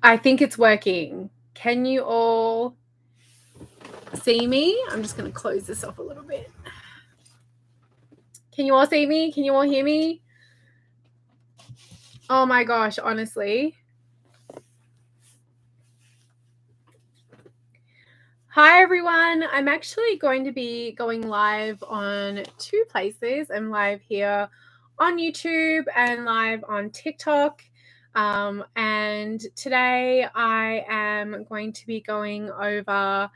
I think it's working. Can you all see me? I'm just going to close this off a little bit. Can you all see me? Can you all hear me? Oh my gosh, honestly. Hi everyone. I'm actually going to be going live on 2 places. I'm live here on YouTube and live on TikTok. And today I am going to be going over,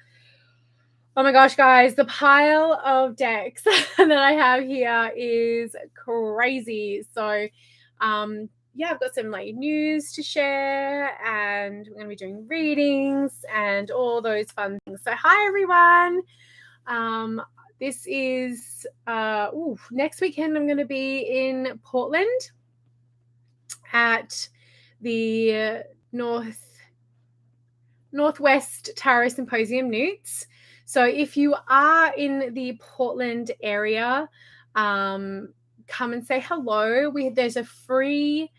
oh my gosh, guys, the pile of decks that I have here is crazy. So, yeah, I've got some like news to share, and we're going to be doing readings and all those fun things. So, hi everyone. This is next weekend. I'm going to be in Portland at the Northwest Tarot Symposium Newts. So if you are in the Portland area, come and say hello. There's a free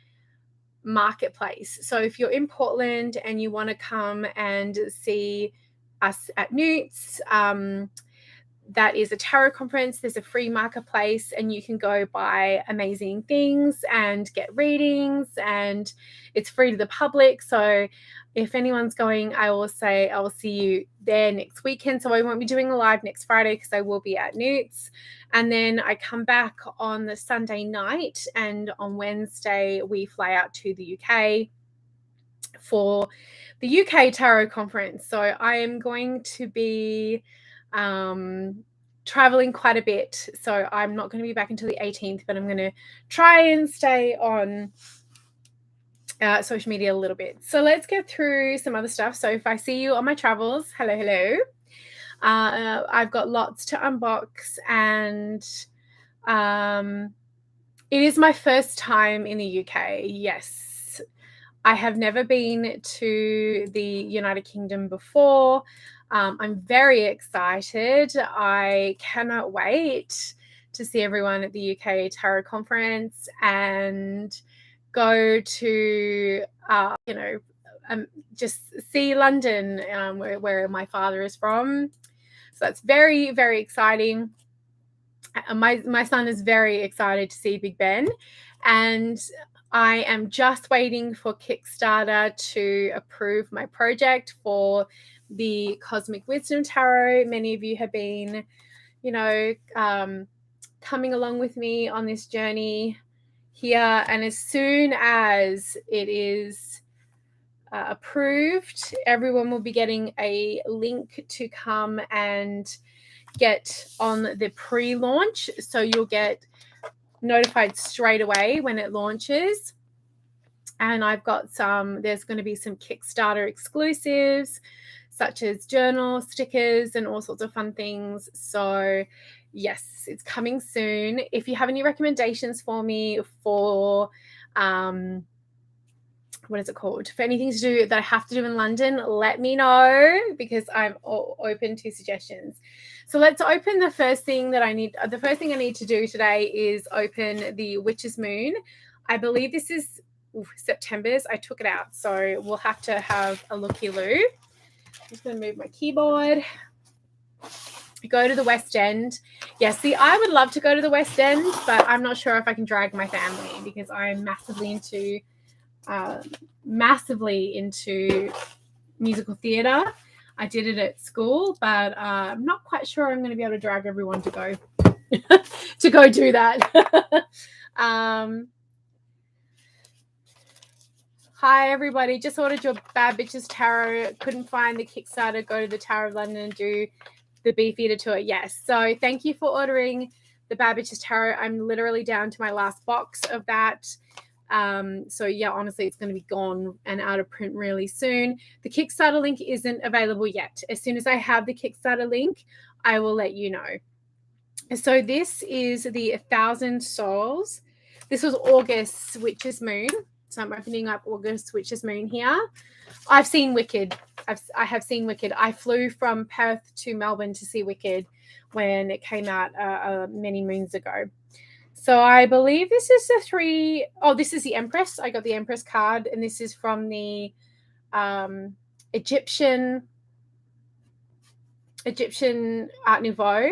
marketplace. So if you're in Portland and you want to come and see us at Newts, that is a tarot conference. There's a free marketplace and you can go buy amazing things and get readings, and it's free to the public. So if anyone's going, I will say I will see you there next weekend. So I won't be doing a live next Friday because I will be at Newts. And then I come back on the Sunday night, and on Wednesday we fly out to the UK for the UK Tarot Conference. So I am going to be traveling quite a bit. So I'm not going to be back until the 18th, but I'm going to try and stay on social media a little bit. So let's get through some other stuff. So if I see you on my travels, hello. I've got lots to unbox, and it is my first time in the UK. Yes, I have never been to the United Kingdom before. I'm very excited. I cannot wait to see everyone at the UK Tarot Conference and go to, just see London, where my father is from. So that's very, very exciting. My son is very excited to see Big Ben, and I am just waiting for Kickstarter to approve my project for the Cosmic Wisdom Tarot. Many of you have been, coming along with me on this journey here, and as soon as it is approved, everyone will be getting a link to come and get on the pre-launch. So you'll get notified straight away when it launches. And I've got there's going to be some Kickstarter exclusives, such as journal stickers and all sorts of fun things. So yes, it's coming soon. If you have any recommendations for me for what is it called? For anything to do that I have to do in London, let me know, because I'm open to suggestions. So let's open the first thing I need to do today is open the Witch's Moon. I believe this is September's. I took it out, so we'll have to have a looky-loo. I'm just going to move my keyboard. Go to the West End. Yes, see, I would love to go to the West End, but I'm not sure if I can drag my family, because I'm massively into musical theatre. I did it at school, but I'm not quite sure I'm going to be able to drag everyone to go to go do that. Hi everybody, just ordered your Bad Bitches Tarot. Couldn't find the Kickstarter. Go to the Tower of London and do the Beefeater tour. Yes, so thank you for ordering the Bad Bitches Tarot. I'm literally down to my last box of that. So yeah, honestly, it's going to be gone and out of print really soon. The Kickstarter link isn't available yet. As soon as I have the Kickstarter link, I will let you know. So this is the 1,000 Souls. This was August Witch's Moon. So I'm opening up August Witch's Moon here. I've seen Wicked. I have seen Wicked. I flew from Perth to Melbourne to see Wicked when it came out many moons ago. So I believe this is this is the Empress. I got the Empress card, and this is from the Egyptian Art Nouveau.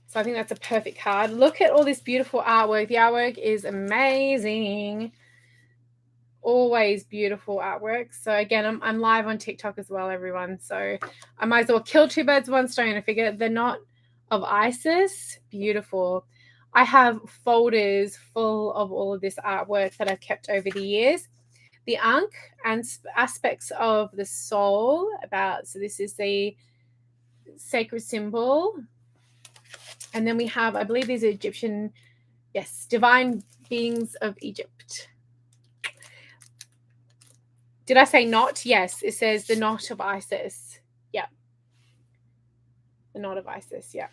So I think that's a perfect card. Look at all this beautiful artwork. The artwork is amazing. Always beautiful artwork. So again, I'm live on TikTok as well, everyone. So I might as well kill two birds with one stone. I figure the knot of Isis, beautiful. I have folders full of all of this artwork that I've kept over the years. The Ankh and aspects of the soul so this is the sacred symbol. And then we have, I believe these are Egyptian, yes, divine beings of Egypt. Did I say knot? Yes, it says the knot of Isis. Yeah. The knot of Isis, yeah.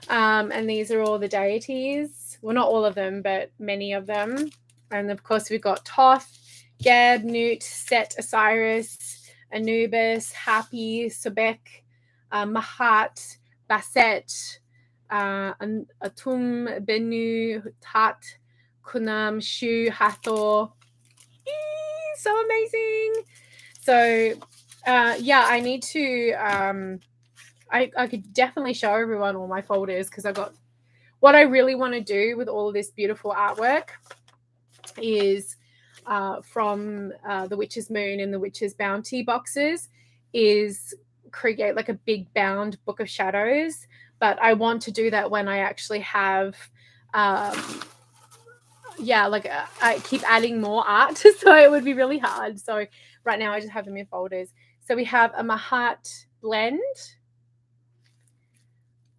And these are all the deities. Well, not all of them, but many of them. And of course, we've got Thoth, Geb, Nut, Set, Osiris, Anubis, Hapi, Sobek, Mahat, Baset, Atum, Benu, Tat, Kunam, Shu, Hathor. So amazing. So yeah, I need to I could definitely show everyone all my folders, because I got what I really want to do with all of this beautiful artwork is from the Witch's Moon and the Witch's Bounty boxes is create like a big bound book of shadows. But I want to do that when I actually have I keep adding more art, so it would be really hard. So right now I just have them in folders. So we have a Mahat blend.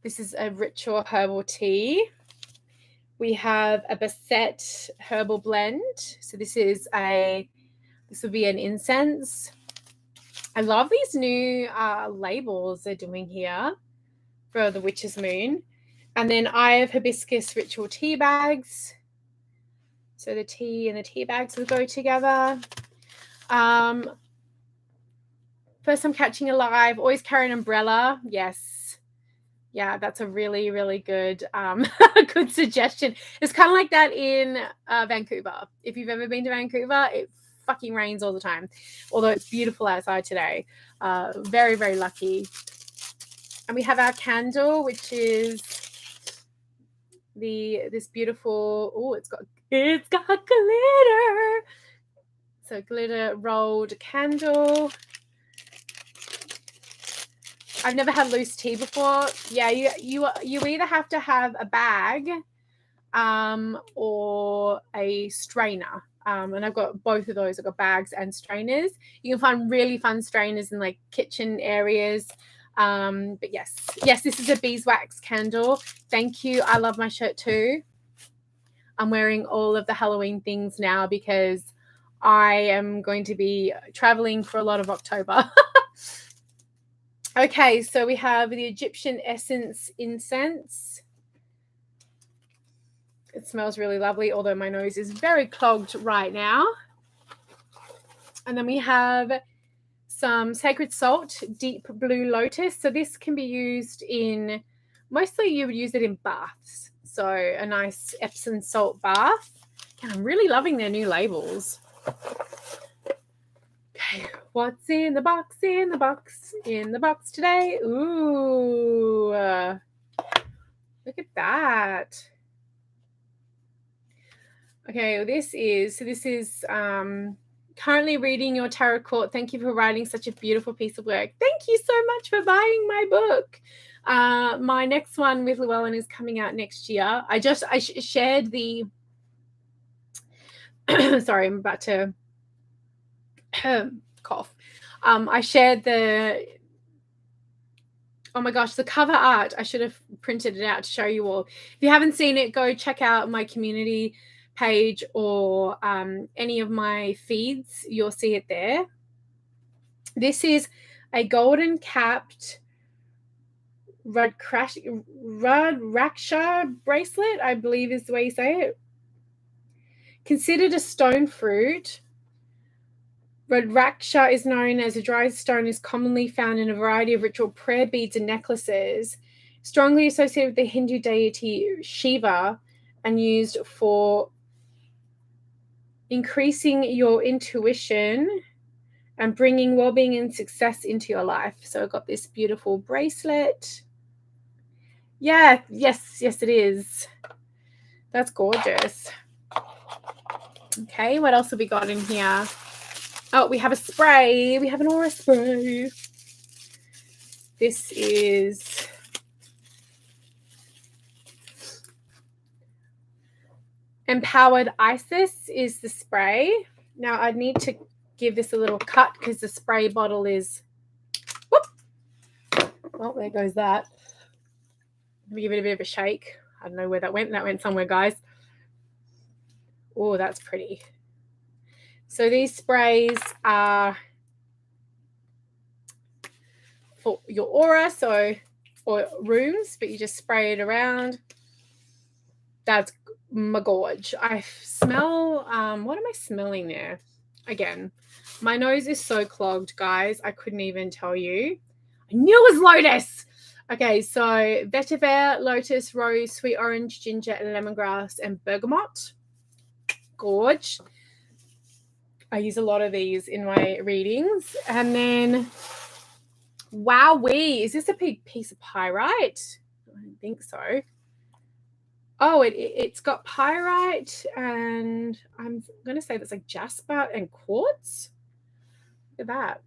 This is a ritual herbal tea. We have a Baset herbal blend. So this will be an incense. I love these new labels they're doing here for the Witch's Moon. And then I have hibiscus ritual tea bags. So the tea and the tea bags will go together. First I'm catching alive. Always carry an umbrella. Yes. Yeah, that's a really, really good good suggestion. It's kind of like that in Vancouver. If you've ever been to Vancouver, it fucking rains all the time. Although it's beautiful outside today. Very, very lucky. And we have our candle, which is this beautiful, it's got glitter. So glitter rolled candle. I've never had loose tea before. Yeah, you either have to have a bag or a strainer. And I've got both of those. I've got bags and strainers. You can find really fun strainers in like kitchen areas. But yes, this is a beeswax candle. Thank you. I love my shirt too. I'm wearing all of the Halloween things now because I am going to be traveling for a lot of October. Okay, so we have the Egyptian Essence incense. It smells really lovely, although my nose is very clogged right now. And then we have some Sacred Salt, Deep Blue Lotus. So this can be used in, mostly you would use it in baths. So a nice Epsom salt bath. And I'm really loving their new labels. Okay, what's in the box, in the box, in the box today? Ooh, look at that. Okay, this is currently reading your tarot court. Thank you for writing such a beautiful piece of work. Thank you so much for buying my book. My next one with Llewellyn is coming out next year. I shared the sorry, I'm about to cough. I shared the cover art. I should have printed it out to show you all. If you haven't seen it, go check out my community page or any of my feeds. You'll see it there. This is a golden capped Rudraksha bracelet, I believe is the way you say it. Considered a stone fruit, Rudraksha is known as a dry stone, is commonly found in a variety of ritual prayer beads and necklaces, strongly associated with the Hindu deity Shiva and used for increasing your intuition and bringing well-being and success into your life. So I've got this beautiful bracelet. Yeah, yes, it is. That's gorgeous. Okay, what else have we got in here? Oh, we have a spray. We have an aura spray. This is Empowered Isis is the spray. Now I need to give this a little cut because the spray bottle is, whoop. Oh, there goes that. Let me give it a bit of a shake. I don't know where that went. That went somewhere, guys. Oh, that's pretty. So these sprays are for your aura, or rooms, but you just spray it around. That's my gorge. I smell, what am I smelling there? Again, my nose is so clogged, guys. I couldn't even tell you. I knew it was lotus. Okay, so vetiver, lotus, rose, sweet orange, ginger, and lemongrass, and bergamot. Gorge. I use a lot of these in my readings. And then, wowee, is this a big piece of pyrite? I don't think so. Oh, it's got pyrite, and I'm going to say that's like jasper and quartz. Look at that.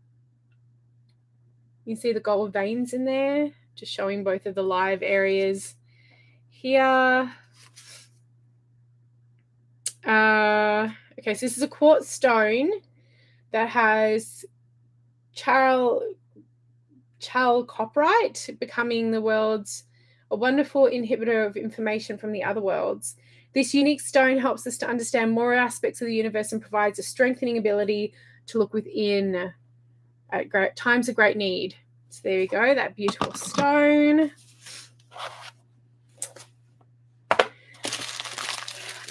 You can see the gold veins in there, just showing both of the live areas here. Okay, so this is a quartz stone that has chalcopyrite, becoming the world's a wonderful inhibitor of information from the other worlds. This unique stone helps us to understand more aspects of the universe and provides a strengthening ability to look within at times of great need. So there we go, that beautiful stone.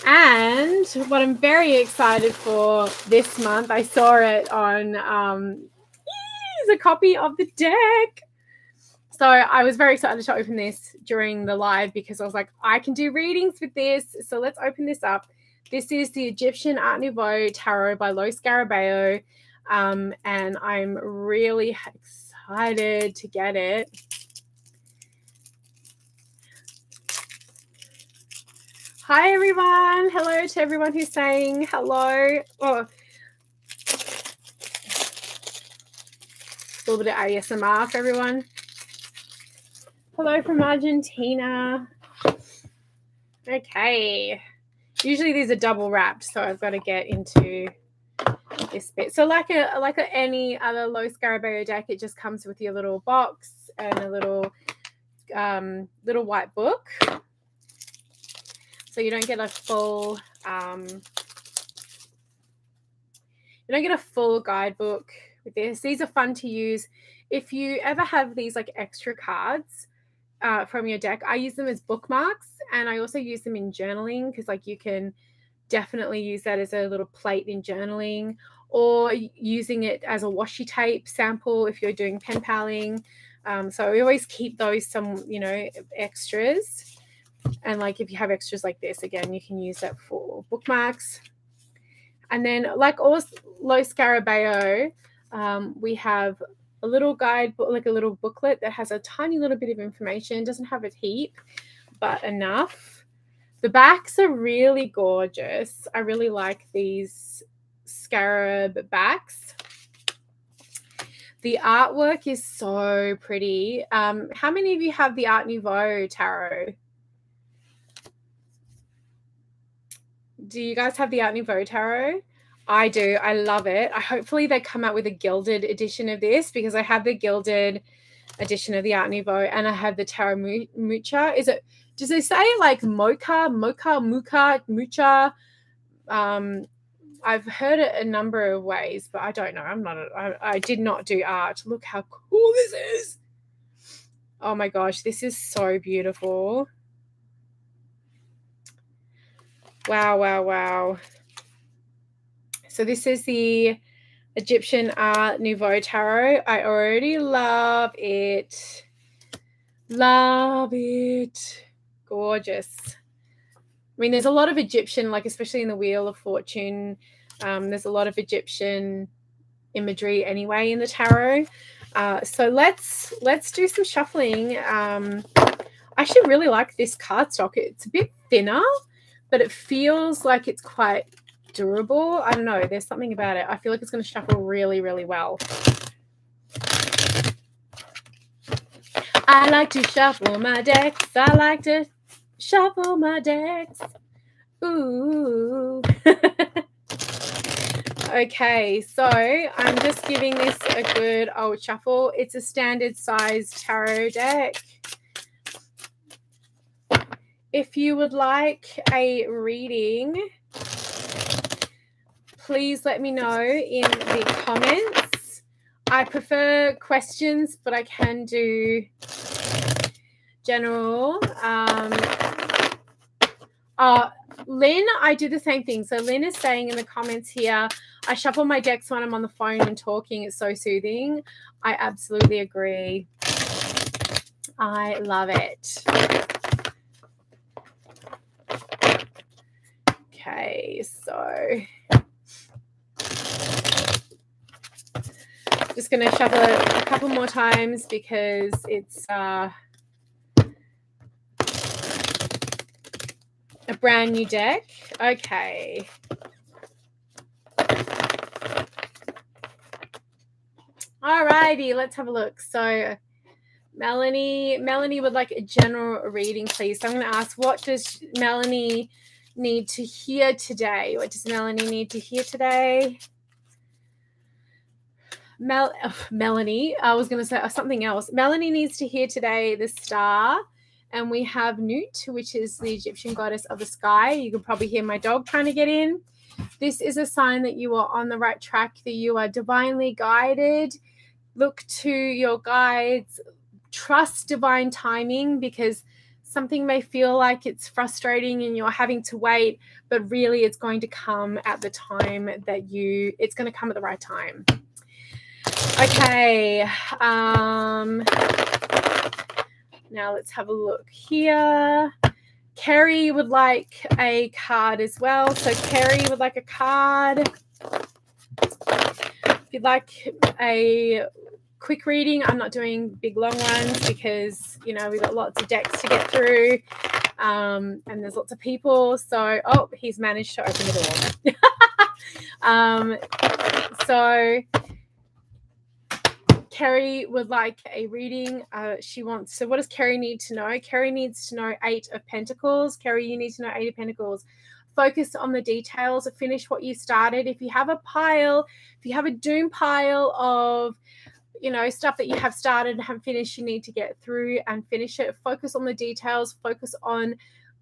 And what I'm very excited for this month, I saw it on, is a copy of the deck. So I was very excited to open this during the live because I was like, I can do readings with this. So let's open this up. This is the Egyptian Art Nouveau Tarot by Lo Scarabeo. And I'm really excited to get it. Hi, everyone. Hello to everyone who's saying hello. Oh, a little bit of ASMR for everyone. Hello from Argentina. Okay. Usually these are double wrapped, so I've got to get into this bit. So like any other Lo Scarabeo deck, it just comes with your little box and a little white book. So you don't get a full guidebook with this. These are fun to use if you ever have these like extra cards from your deck. I use them as bookmarks, and I also use them in journaling because like you can definitely use that as a little plate in journaling, or using it as a washi tape sample if you're doing pen paling. So we always keep those some extras, and like if you have extras like this, again you can use that for bookmarks. And then like all Lo Scarabeo, we have a little guide, like a little booklet that has a tiny little bit of information. It doesn't have a heap, but enough. The backs are really gorgeous. I really like these scarab backs. The artwork is so pretty. How many of you have the Art Nouveau Tarot? Do you guys have the Art Nouveau Tarot? I do. I love it. Hopefully they come out with a gilded edition of this, because I have the gilded edition of the Art Nouveau and I have the Tarot Mucha. Does it say like mocha, mucha? I've heard it a number of ways, but I don't know. I did not do art. Look how cool this is. Oh my gosh, this is so beautiful. Wow. So this is the Egyptian Art Nouveau Tarot. I already love it. Love it. Gorgeous. mean, there's a lot of Egyptian, like especially in the Wheel of Fortune, there's a lot of Egyptian imagery anyway in the tarot. So let's do some shuffling. I actually really like this cardstock. It's a bit thinner, but it feels like it's quite durable. I don't know. There's something about it. I feel like it's going to shuffle really, really well. I like to shuffle my decks. I like to shuffle my decks. Ooh. Okay, so I'm just giving this a good old shuffle. It's a standard size tarot deck. If you would like a reading, please let me know in the comments. I prefer questions, but I can do general. Lynn, I do the same thing. So Lynn is saying in the comments here, I shuffle my decks when I'm on the phone and talking. It's so soothing. I absolutely agree. I love it. Okay, so just going to shuffle it a couple more times because it's a brand new deck. Okay. Alrighty, let's have a look. So Melanie would like a general reading, please. So I'm going to ask, what does Melanie need to hear today? What does Melanie need to hear today? Melanie, I was going to say something else. Melanie needs to hear today the star, and we have Nut, which is the Egyptian goddess of the sky. You can probably hear my dog trying to get in. This is a sign that you are on the right track, that you are divinely guided. Look to your guides. Trust divine timing, because something may feel like it's frustrating and you're having to wait, but really it's going to come at the time that it's going to come at the right time. Okay. Now let's have a look here. Kerry would like a card as well. So Kerry would like a card. If you'd like a quick reading, I'm not doing big long ones because, you know, we've got lots of decks to get through, and there's lots of people. So, oh, he's managed to open the door. So Kerry would like a reading. So what does Kerry need to know? Kerry needs to know 8 of Pentacles. Kerry, you need to know 8 of Pentacles. Focus on the details. Finish what you started. If you have a doom pile of, you know, stuff that you have started and haven't finished, you need to get through and finish it. Focus on the details. Focus on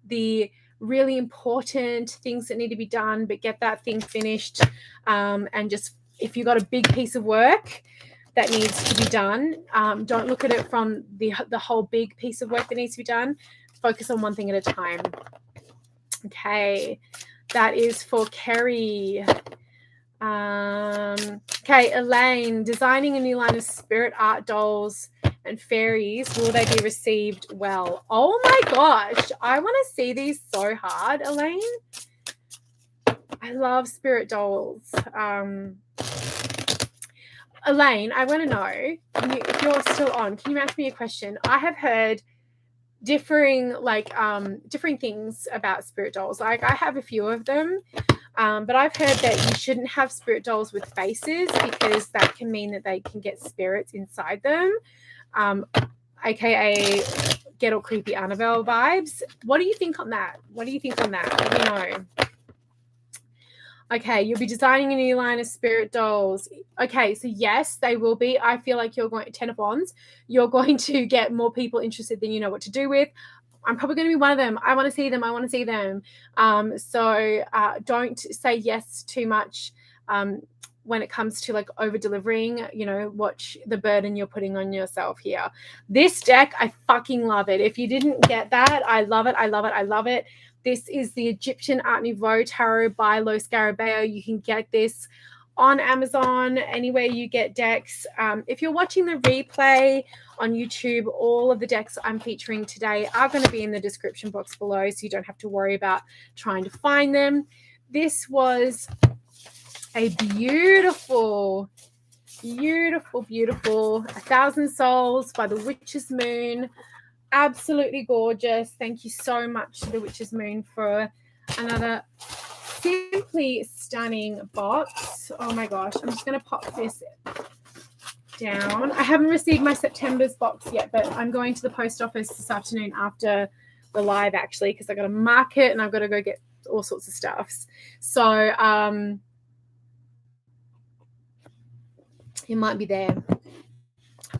the really important things that need to be done, but get that thing finished. And just, if you've got a big piece of work that needs to be done, don't look at it from the whole big piece of work that needs to be done. Focus on one thing at a time. Okay, that is for Kerry. Okay, Elaine, designing a new line of spirit art dolls and fairies. Will they be received well? Oh my gosh, I want to see these so hard, Elaine. I love spirit dolls. Elaine, I want to know, if you're still on, can you ask me a question? I have heard differing things about spirit dolls. Like, I have a few of them, but I've heard that you shouldn't have spirit dolls with faces because that can mean that they can get spirits inside them, aka get all creepy Annabelle vibes. What do you think on that? Let me know. Okay, you'll be designing a new line of spirit dolls. Okay, so yes, they will be. I feel like you're going 10 of Wands. You're going to get more people interested than you know what to do with. I'm probably going to be one of them. I want to see them. So don't say yes too much when it comes to like over delivering. You know, watch the burden you're putting on yourself here. This deck, I fucking love it. If you didn't get that, I love it. This is the Egyptian Art Nouveau Tarot by Lo Scarabeo. You can get this on Amazon, anywhere you get decks. If you're watching the replay on YouTube, all of the decks I'm featuring today are going to be in the description box below, so you don't have to worry about trying to find them. This was a beautiful, beautiful, beautiful 1,000 Souls by the Witch's Moon. Absolutely gorgeous. Thank you so much to the Witch's Moon for another simply stunning box. Oh my gosh, I'm just going to pop this down. I haven't received my September's box yet, but I'm going to the post office this afternoon after the live, actually, because I got to mark it and I've got to go get all sorts of stuffs. So it might be there.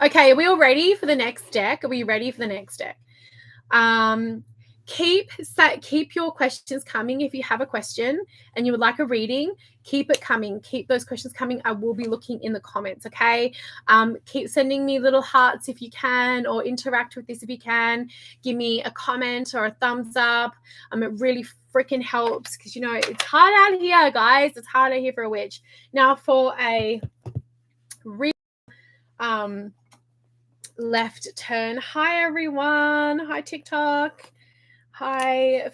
Okay, are we all ready for the next deck? Are we ready for the next deck? Keep your questions coming. If you have a question and you would like a reading, keep it coming. Keep those questions coming. I will be looking in the comments, okay? Keep sending me little hearts if you can, or interact with this if you can. Give me a comment or a thumbs up. It really freaking helps, because, you know, it's hard out here, guys. It's hard out here for a witch. Now for a real left turn. Hi, everyone. Hi, TikTok. Hi,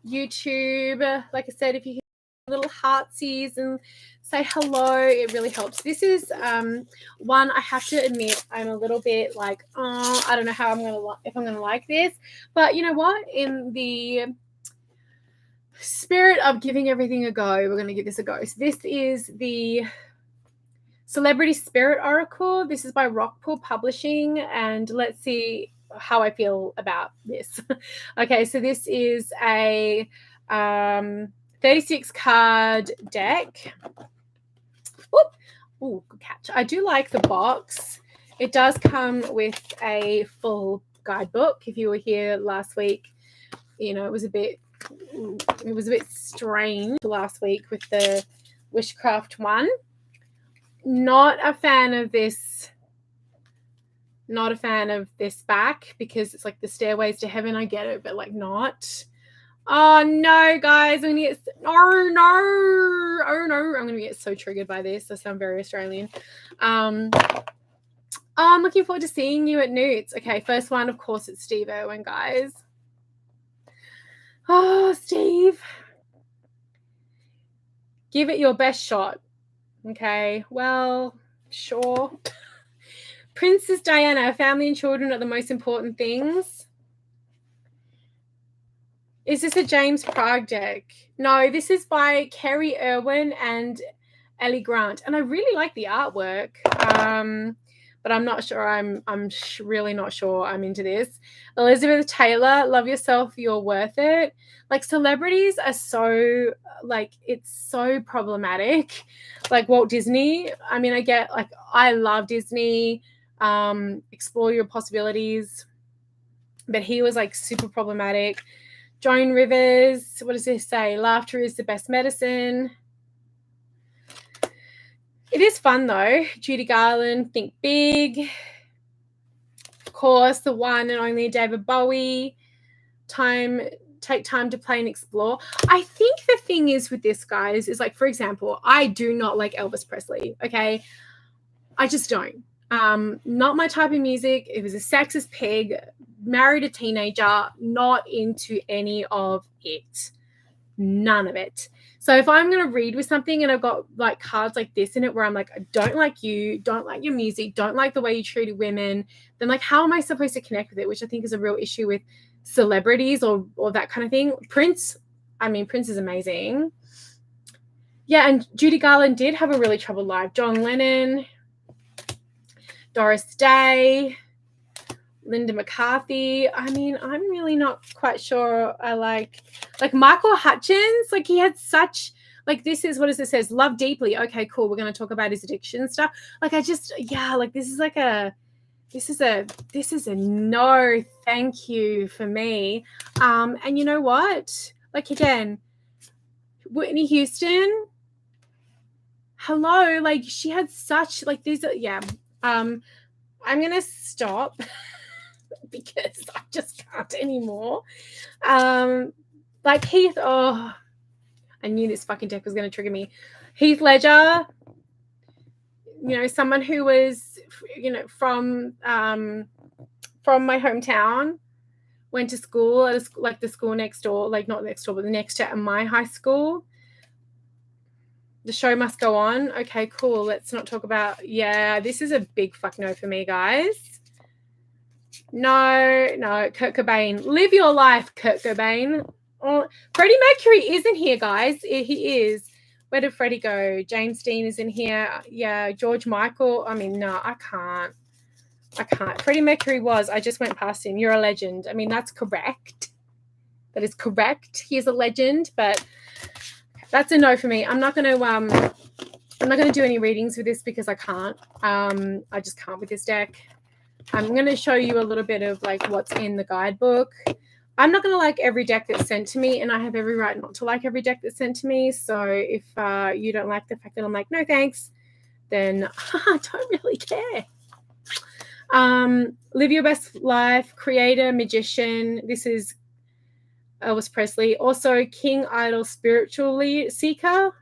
YouTube. Like I said, if you hit little heartsies and say hello, it really helps. This is one I have to admit I'm a little bit like, oh, I don't know how if I'm gonna like this. But you know what? In the spirit of giving everything a go, we're gonna give this a go. So this is the Celebrity Spirit Oracle. This is by Rockpool Publishing, and let's see how I feel about this. Okay, so this is a 36 card deck. Ooh, good catch. I do like the box. It does come with a full guidebook. If you were here last week, you know, it was a bit strange last week with the Wishcraft one. Not a fan of this. Not a fan of this back, because it's like the Stairways to Heaven. I get it, but like not. Oh no, guys! I'm gonna get I'm gonna get so triggered by this. I sound very Australian. I'm looking forward to seeing you at Newts. Okay, first one, of course, it's Steve Irwin, guys. Oh, Steve, give it your best shot. Okay, well, sure. Princess Diana, family and children are the most important things. Is this a James Prague deck? No, this is by Kerry Irwin and Ellie Grant, and I really like the artwork. But I'm not sure. I'm really not sure I'm into this. Elizabeth Taylor, love yourself, you're worth it. Like, celebrities are so, like, it's so problematic. Like Walt Disney. I mean, I love Disney. Explore your possibilities. But he was like super problematic. Joan Rivers, what does this say? Laughter is the best medicine. It is fun though. Judy Garland, Think Big. Of course, the one and only David Bowie. Take time to play and explore. I think the thing is with this, guys, is like, for example, I do not like Elvis Presley. Okay. I just don't. Not my type of music. It was a sexist pig, married a teenager, not into any of it. None of it. So if I'm going to read with something and I've got like cards like this in it where I'm like, I don't like you, don't like your music, don't like the way you treated women, then like, how am I supposed to connect with it? Which I think is a real issue with celebrities or that kind of thing. Prince is amazing. Yeah, and Judy Garland did have a really troubled life. John Lennon, Doris Day, Linda McCarthy. I mean, I'm really not quite sure I like Michael Hutchins. Like, he had such, like, this is, what does it says? Love deeply. Okay, cool. We're going to talk about his addiction stuff. Like, this is a no thank you for me. And you know what? Like, again, Whitney Houston, hello, like, she had such, like, these, yeah. I'm going to stop because I just can't anymore. Like Heath, oh, I knew this fucking deck was going to trigger me. Heath Ledger, someone who was, from my hometown, went to school at like the school next door, like not next door, but the next to my high school. The show must go on. Okay, cool. Let's not talk about, this is a big fuck no for me, guys. No, Kurt Cobain. Live your life, Kurt Cobain. Oh, Freddie Mercury isn't here, guys. He is. Where did Freddie go? James Dean is in here. Yeah, George Michael. I mean, no, I can't. Freddie Mercury was. I just went past him. You're a legend. I mean, that's correct. That is correct. He is a legend, but that's a no for me. I'm not going to do any readings with this because I can't. I just can't with this deck. I'm going to show you a little bit of like what's in the guidebook. I'm not going to like every deck that's sent to me, and I have every right not to like every deck that's sent to me. So if you don't like the fact that I'm like, no thanks, then I don't really care. Live your best life, creator, magician. This is Elvis Presley. Also King Idol, spiritually seeker.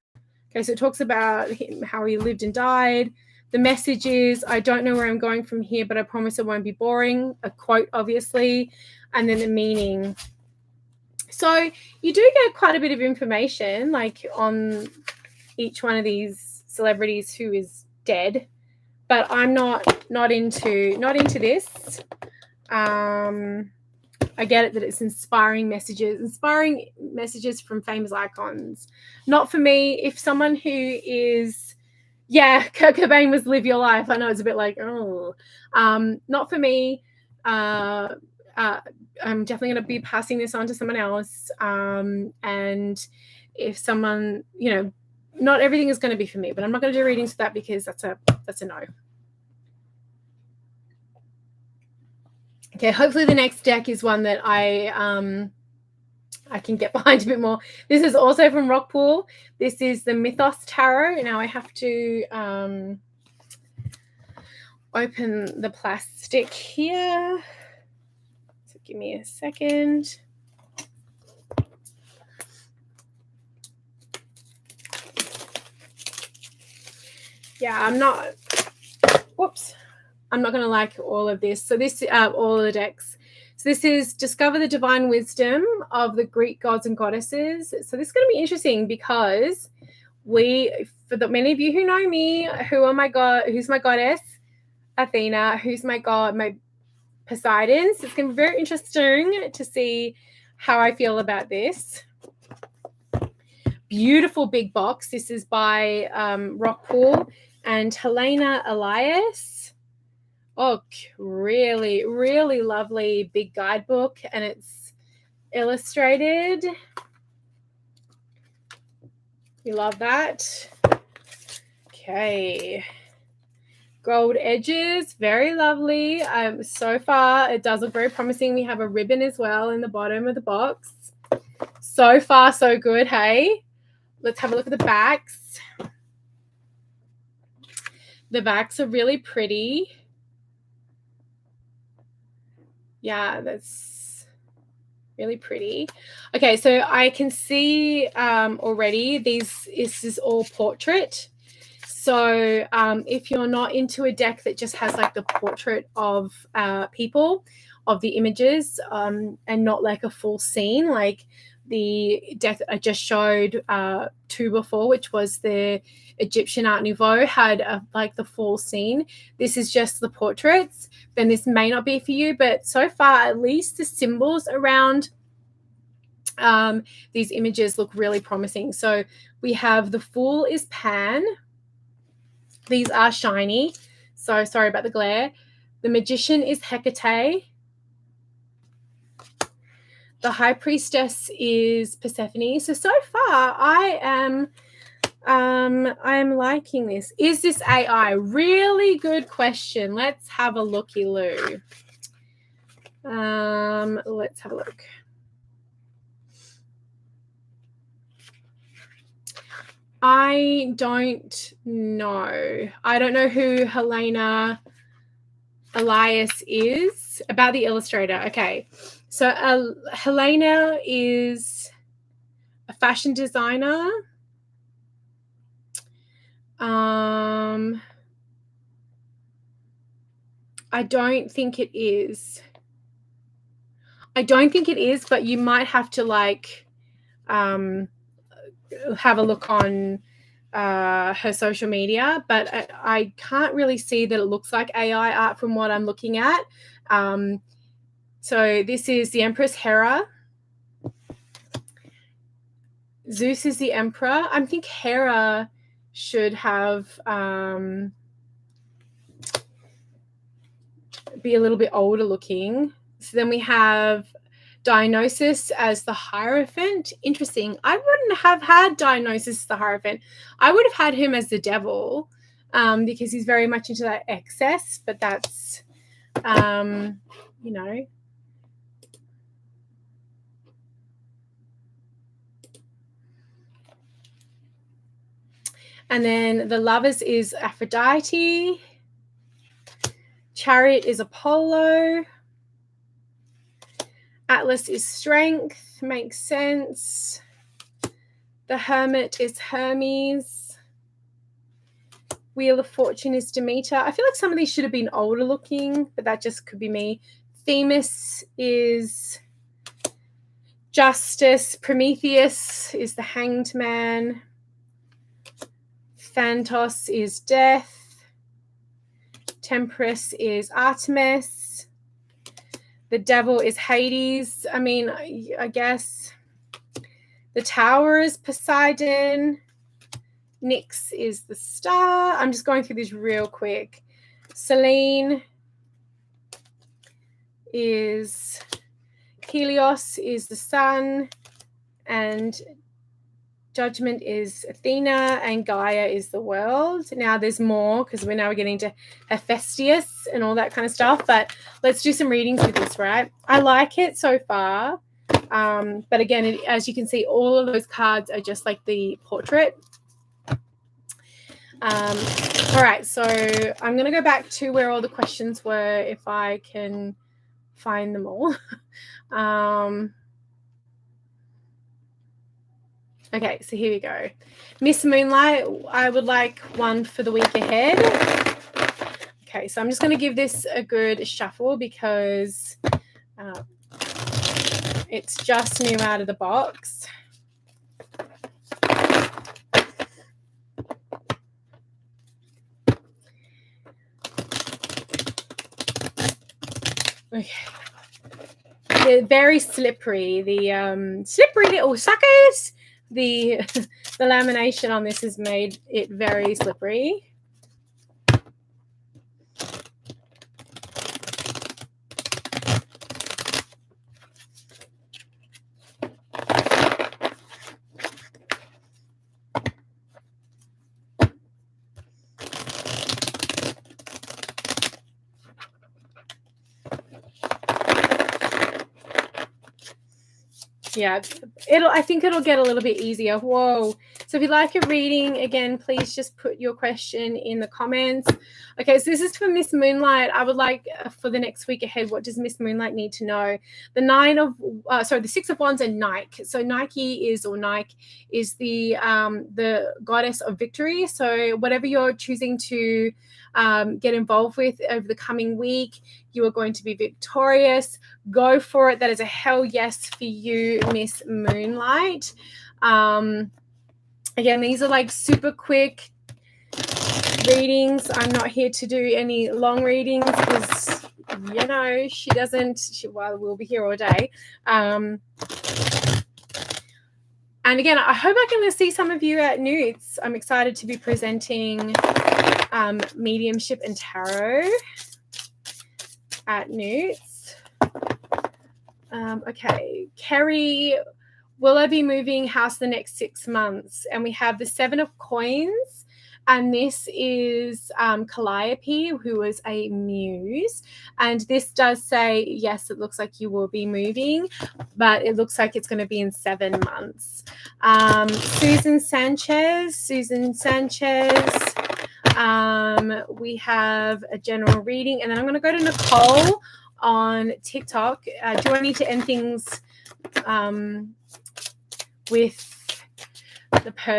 Okay, so it talks about how he lived and died. The message is, I don't know where I'm going from here, but I promise it won't be boring. A quote, obviously. And then the meaning. So you do get quite a bit of information, like on each one of these celebrities who is dead. But I'm not into this. I get it that it's inspiring messages from famous icons. Not for me. If someone who is, Kurt Cobain was Live Your Life. I know it's a bit like, oh, not for me. I'm definitely going to be passing this on to someone else. And if someone, not everything is going to be for me, but I'm not going to do readings for that because that's a no. Okay, hopefully the next deck is one that I can get behind a bit more. This is also from Rockpool. This is the Mythos Tarot. Now I have to open the plastic here. So give me a second. Yeah, I'm not going to like all of this. So this, all of the decks. So this is Discover the Divine Wisdom of the Greek Gods and Goddesses. So this is going to be interesting because for the many of you who know me, who's my goddess? Athena. Who's my god? My Poseidon. So it's going to be very interesting to see how I feel about this. Beautiful big box. This is by Rockpool and Helena Elias. Oh, really, really lovely big guidebook, and it's illustrated. You love that. Okay. Gold edges, very lovely. So far, it does look very promising. We have a ribbon as well in the bottom of the box. So far, so good, hey? Let's have a look at the backs. The backs are really pretty. Yeah, that's really pretty. Okay, so I can see already this is all portrait. So if you're not into a deck that just has like the portrait of people, of the images, and not like a full scene, like the deck that I just showed two before, which was the Egyptian Art Nouveau, had like the full scene. This is just the portraits. Then this may not be for you, but so far at least the symbols around these images look really promising. So we have the Fool is Pan. These are shiny, so sorry about the glare. The Magician is Hecate. The High Priestess is Persephone. So far, I am liking this. Is this AI? Really good question. Let's have a looky-loo. Let's have a look. I don't know. I don't know who Helena Elias is. About the illustrator. Okay. So Helena is a fashion designer. I don't think it is. But you might have to like have a look on her social media, but I can't really see that it looks like AI art from what I'm looking at. So this is the Empress Hera. Zeus is the Emperor. I think Hera should have be a little bit older looking. So then we have Dionysus as the Hierophant. Interesting. I wouldn't have had Dionysus as the Hierophant. I would have had him as the devil because he's very much into that excess, but that's, you know. And then the Lovers is Aphrodite. Chariot is Apollo. Atlas is Strength. Makes sense. The Hermit is Hermes. Wheel of Fortune is Demeter. I feel like some of these should have been older looking, but that just could be me. Themis is Justice. Prometheus is the Hanged Man. Phantos is Death. Temperance is Artemis. The Devil is Hades. I mean, I guess. The Tower is Poseidon. Nyx is the Star. I'm just going through this real quick. Selene is Helios is the Sun, and Judgment is Athena, and Gaia is the world. Now there's more because we're now getting to Hephaestus and all that kind of stuff, but let's do some readings with this, right? I like it so far. But again, as you can see, all of those cards are just like the portrait. All right, so I'm going to go back to where all the questions were if I can find them all. Okay, so here we go. Miss Moonlight, I would like one for the week ahead. Okay, so I'm just going to give this a good shuffle because it's just new out of the box. Okay. They're very slippery. The slippery little suckers. The lamination on this has made it very slippery. Yeah, I think it'll get a little bit easier. Whoa. So if you'd like a reading, again, please just put your question in the comments. Okay, so this is for Miss Moonlight. I would like for the next week ahead, what does Miss Moonlight need to know? The 6 of Wands and Nike. So Nike is the goddess of victory. So whatever you're choosing to get involved with over the coming week, you are going to be victorious. Go for it. That is a hell yes for you, Miss Moonlight. Again, these are like super quick readings. I'm not here to do any long readings because, you know, we'll be here all day. And again, I hope I can see some of you at Newts. I'm excited to be presenting mediumship and tarot at Newts. Okay, Kerry, will I be moving house the next 6 months? And we have the 7 of Coins, and this is Calliope, who is a muse. And this does say, yes, it looks like you will be moving, but it looks like it's going to be in 7 months. Susan Sanchez. We have a general reading, and then I'm going to go to Nicole on TikTok. Do I need to end things with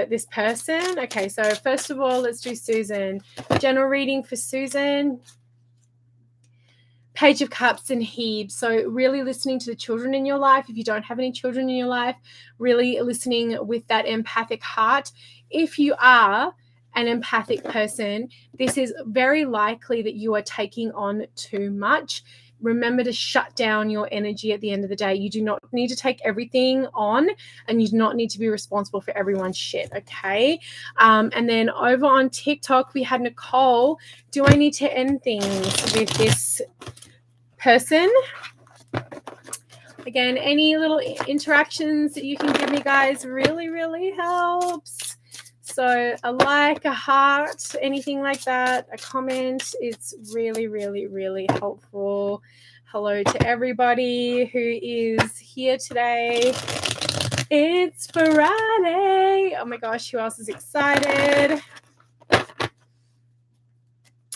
this person? Okay, so first of all, let's do Susan. General reading for Susan. Page of Cups and Hebes. So really listening to the children in your life. If you don't have any children in your life, really listening with that empathic heart. If you are an empathic person, this is very likely that you are taking on too much. Remember to shut down your energy at the end of the day. You do not need to take everything on, and you do not need to be responsible for everyone's shit, okay? And then over on TikTok, we had Nicole. Do I need to end things with this person? Again, any little interactions that you can give me, guys, really, really helps. So a like, a heart, anything like that, a comment, it's really, really, really helpful. Hello to everybody who is here today. It's Friday. Oh my gosh, who else is excited?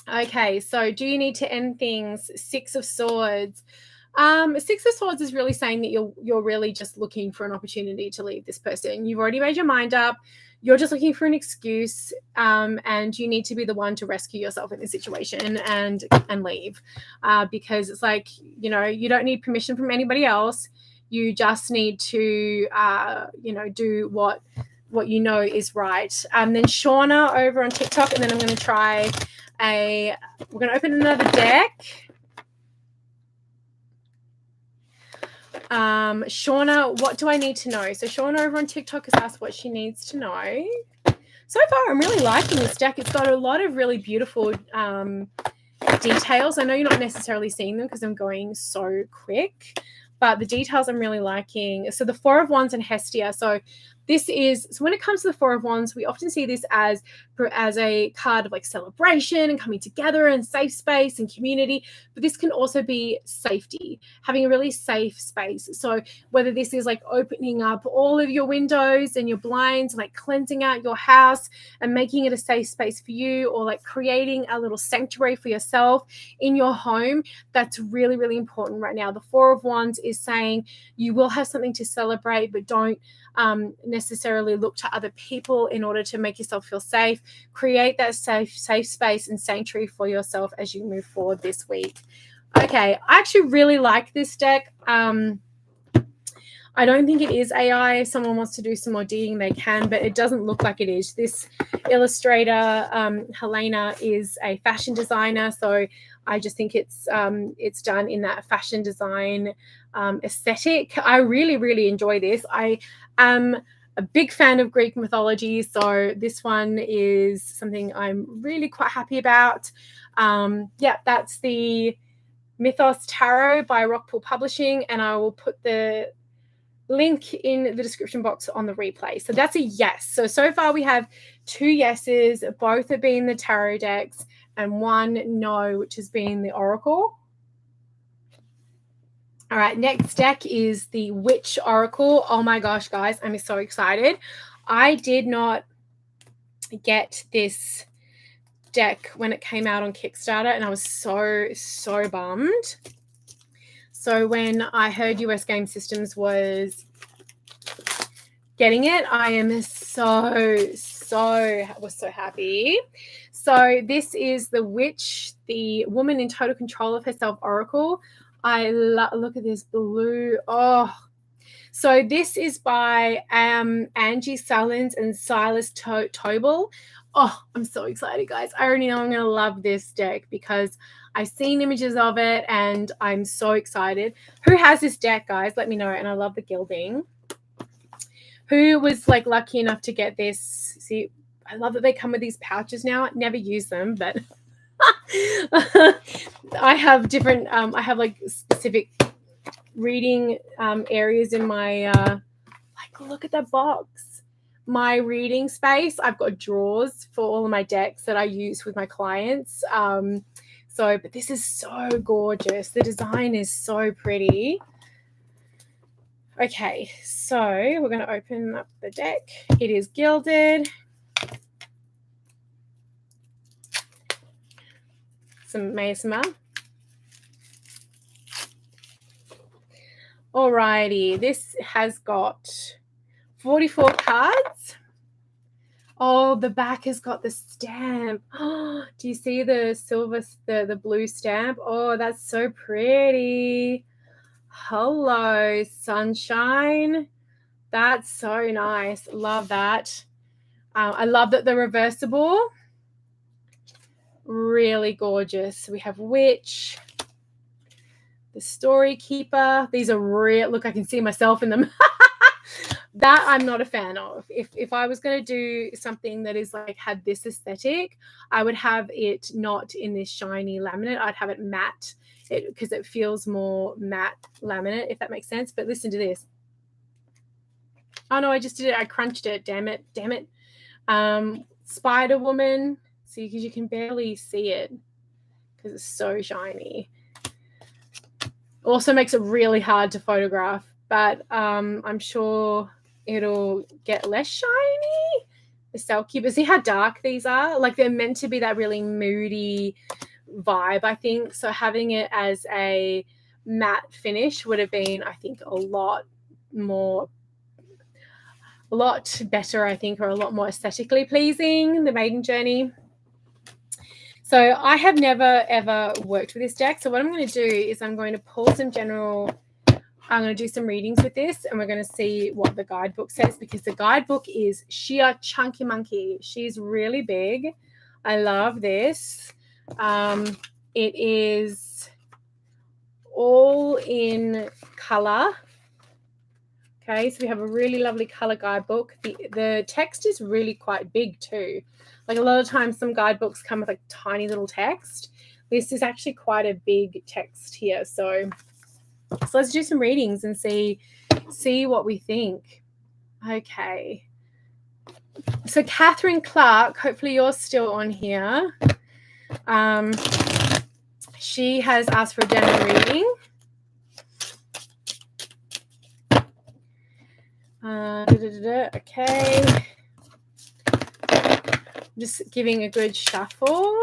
Okay, so do you need to end things? Six of Swords. Six of Swords is really saying that you're really just looking for an opportunity to leave this person. You've already made your mind up. You're just looking for an excuse, and you need to be the one to rescue yourself in this situation and leave, because it's like, you know, you don't need permission from anybody else. You just need to, you know, do what you know is right. Then Shauna over on TikTok, and then I'm going to try we're going to open another deck. Shauna, what do I need to know? So Shauna over on TikTok has asked what she needs to know. So far, I'm really liking this deck. It's got a lot of really beautiful details. I know you're not necessarily seeing them because I'm going so quick, but the details I'm really liking. So the Four of Wands and Hestia. So this is, so when it comes to the Four of Wands, we often see this as a card of like celebration and coming together and safe space and community, but this can also be safety, having a really safe space. So whether this is like opening up all of your windows and your blinds, like cleansing out your house and making it a safe space for you, or like creating a little sanctuary for yourself in your home, that's really, really important right now. The Four of Wands is saying you will have something to celebrate, but don't necessarily look to other people in order to make yourself feel safe. Create that safe space and sanctuary for yourself as you move forward this week. Okay, I actually really like this deck. I don't think it is AI. If someone wants to do some more digging, they can, but it doesn't look like it is. This illustrator, Helena, is a fashion designer, so I just think it's done in that fashion design aesthetic. I really, really enjoy this. I am a big fan of Greek mythology, so this one is something I'm really quite happy about. Yeah, that's the Mythos Tarot by Rockpool Publishing, and I will put the link in the description box on the replay. So that's a yes. So far we have 2 yeses, both have been the tarot decks, and 1 no, which has been the Oracle. All right, next deck is the Witch Oracle. Oh my gosh, guys, I'm so excited. I did not get this deck when it came out on Kickstarter, and I was so bummed. So when I heard US Game Systems was getting it, I am was so happy. So this is the Witch, the woman in total control of herself Oracle. I look at this blue. Oh, so this is by Angie Sullins and Silas Tobel. Oh, I'm so excited, guys. I already know I'm going to love this deck because I've seen images of it and I'm so excited. Who has this deck, guys? Let me know. And I love the gilding. Who was like lucky enough to get this? See, I love that they come with these pouches now. I never use them, but I have different, I have like specific reading areas in my, like, look at that box. My reading space, I've got drawers for all of my decks that I use with my clients. But this is so gorgeous. The design is so pretty. Okay, so we're going to open up the deck. It is gilded. Some mesmer. Alrighty, this has got 44 cards. Oh, the back has got the stamp. Oh, do you see the silver, the blue stamp? Oh, that's so pretty. Hello, sunshine. That's so nice. Love that. I love that they're reversible. Really gorgeous. So we have Witch, the Story Keeper. These are real. Look, I can see myself in them. That I'm not a fan of. If I was going to do something that is like had this aesthetic, I would have it not in this shiny laminate. I'd have it matte, because it feels more matte laminate, if that makes sense. But listen to this. Oh no, I just did it. I crunched it. Damn it. Spider Woman. See, because you can barely see it because it's so shiny. Also makes it really hard to photograph, but I'm sure it'll get less shiny. The Cell Cube. See how dark these are? Like, they're meant to be that really moody vibe, I think. So having it as a matte finish would have been, I think, a lot better, I think, or a lot more aesthetically pleasing, the Maiden Journey. So I have never, ever worked with this deck. So what I'm going to do is I'm going to pull some I'm going to do some readings with this, and we're going to see what the guidebook says, because the guidebook is sheer chunky monkey. She's really big. I love this. It is all in color. Okay, so we have a really lovely color guidebook. The text is really quite big too. Like, a lot of times some guidebooks come with like tiny little text. This is actually quite a big text here. So let's do some readings and see what we think. Okay. So Catherine Clark, hopefully you're still on here. She has asked for a general reading. Okay. Just giving a good shuffle.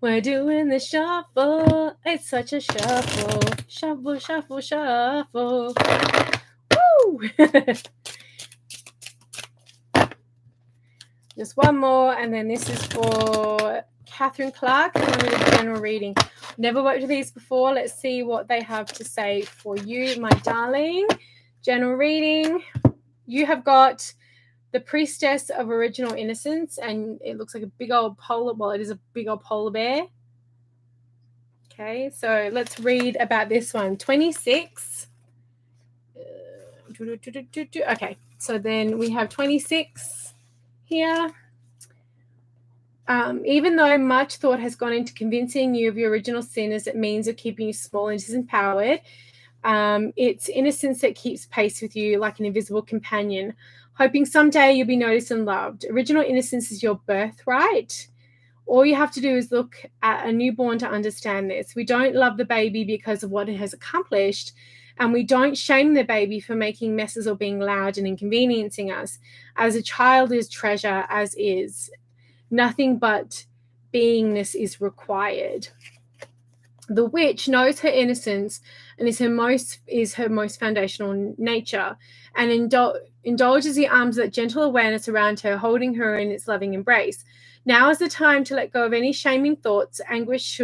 We're doing the shuffle. It's such a shuffle. Shuffle, shuffle, shuffle. Woo! Just one more, and then this is for Catherine Clark. I'm going to do a general reading. Never worked with these before. Let's see what they have to say for you, my darling. General reading. You have got the Priestess of Original Innocence, and it looks like a big old polar. Well, it is a big old polar bear. Okay, so let's read about this one. 26. Okay, so then we have 26 here. Even though much thought has gone into convincing you of your original sin as it means of keeping you small and disempowered, it's innocence that keeps pace with you like an invisible companion, hoping someday you'll be noticed and loved. Original innocence is your birthright. All you have to do is look at a newborn to understand this. We don't love the baby because of what it has accomplished, and we don't shame the baby for making messes or being loud and inconveniencing us. As a child is treasure, as is. Nothing but beingness is required. The witch knows her innocence and is her most foundational nature, and indulges the arms of that gentle awareness around her, holding her in its loving embrace. Now is the time to let go of any shaming thoughts, anguish,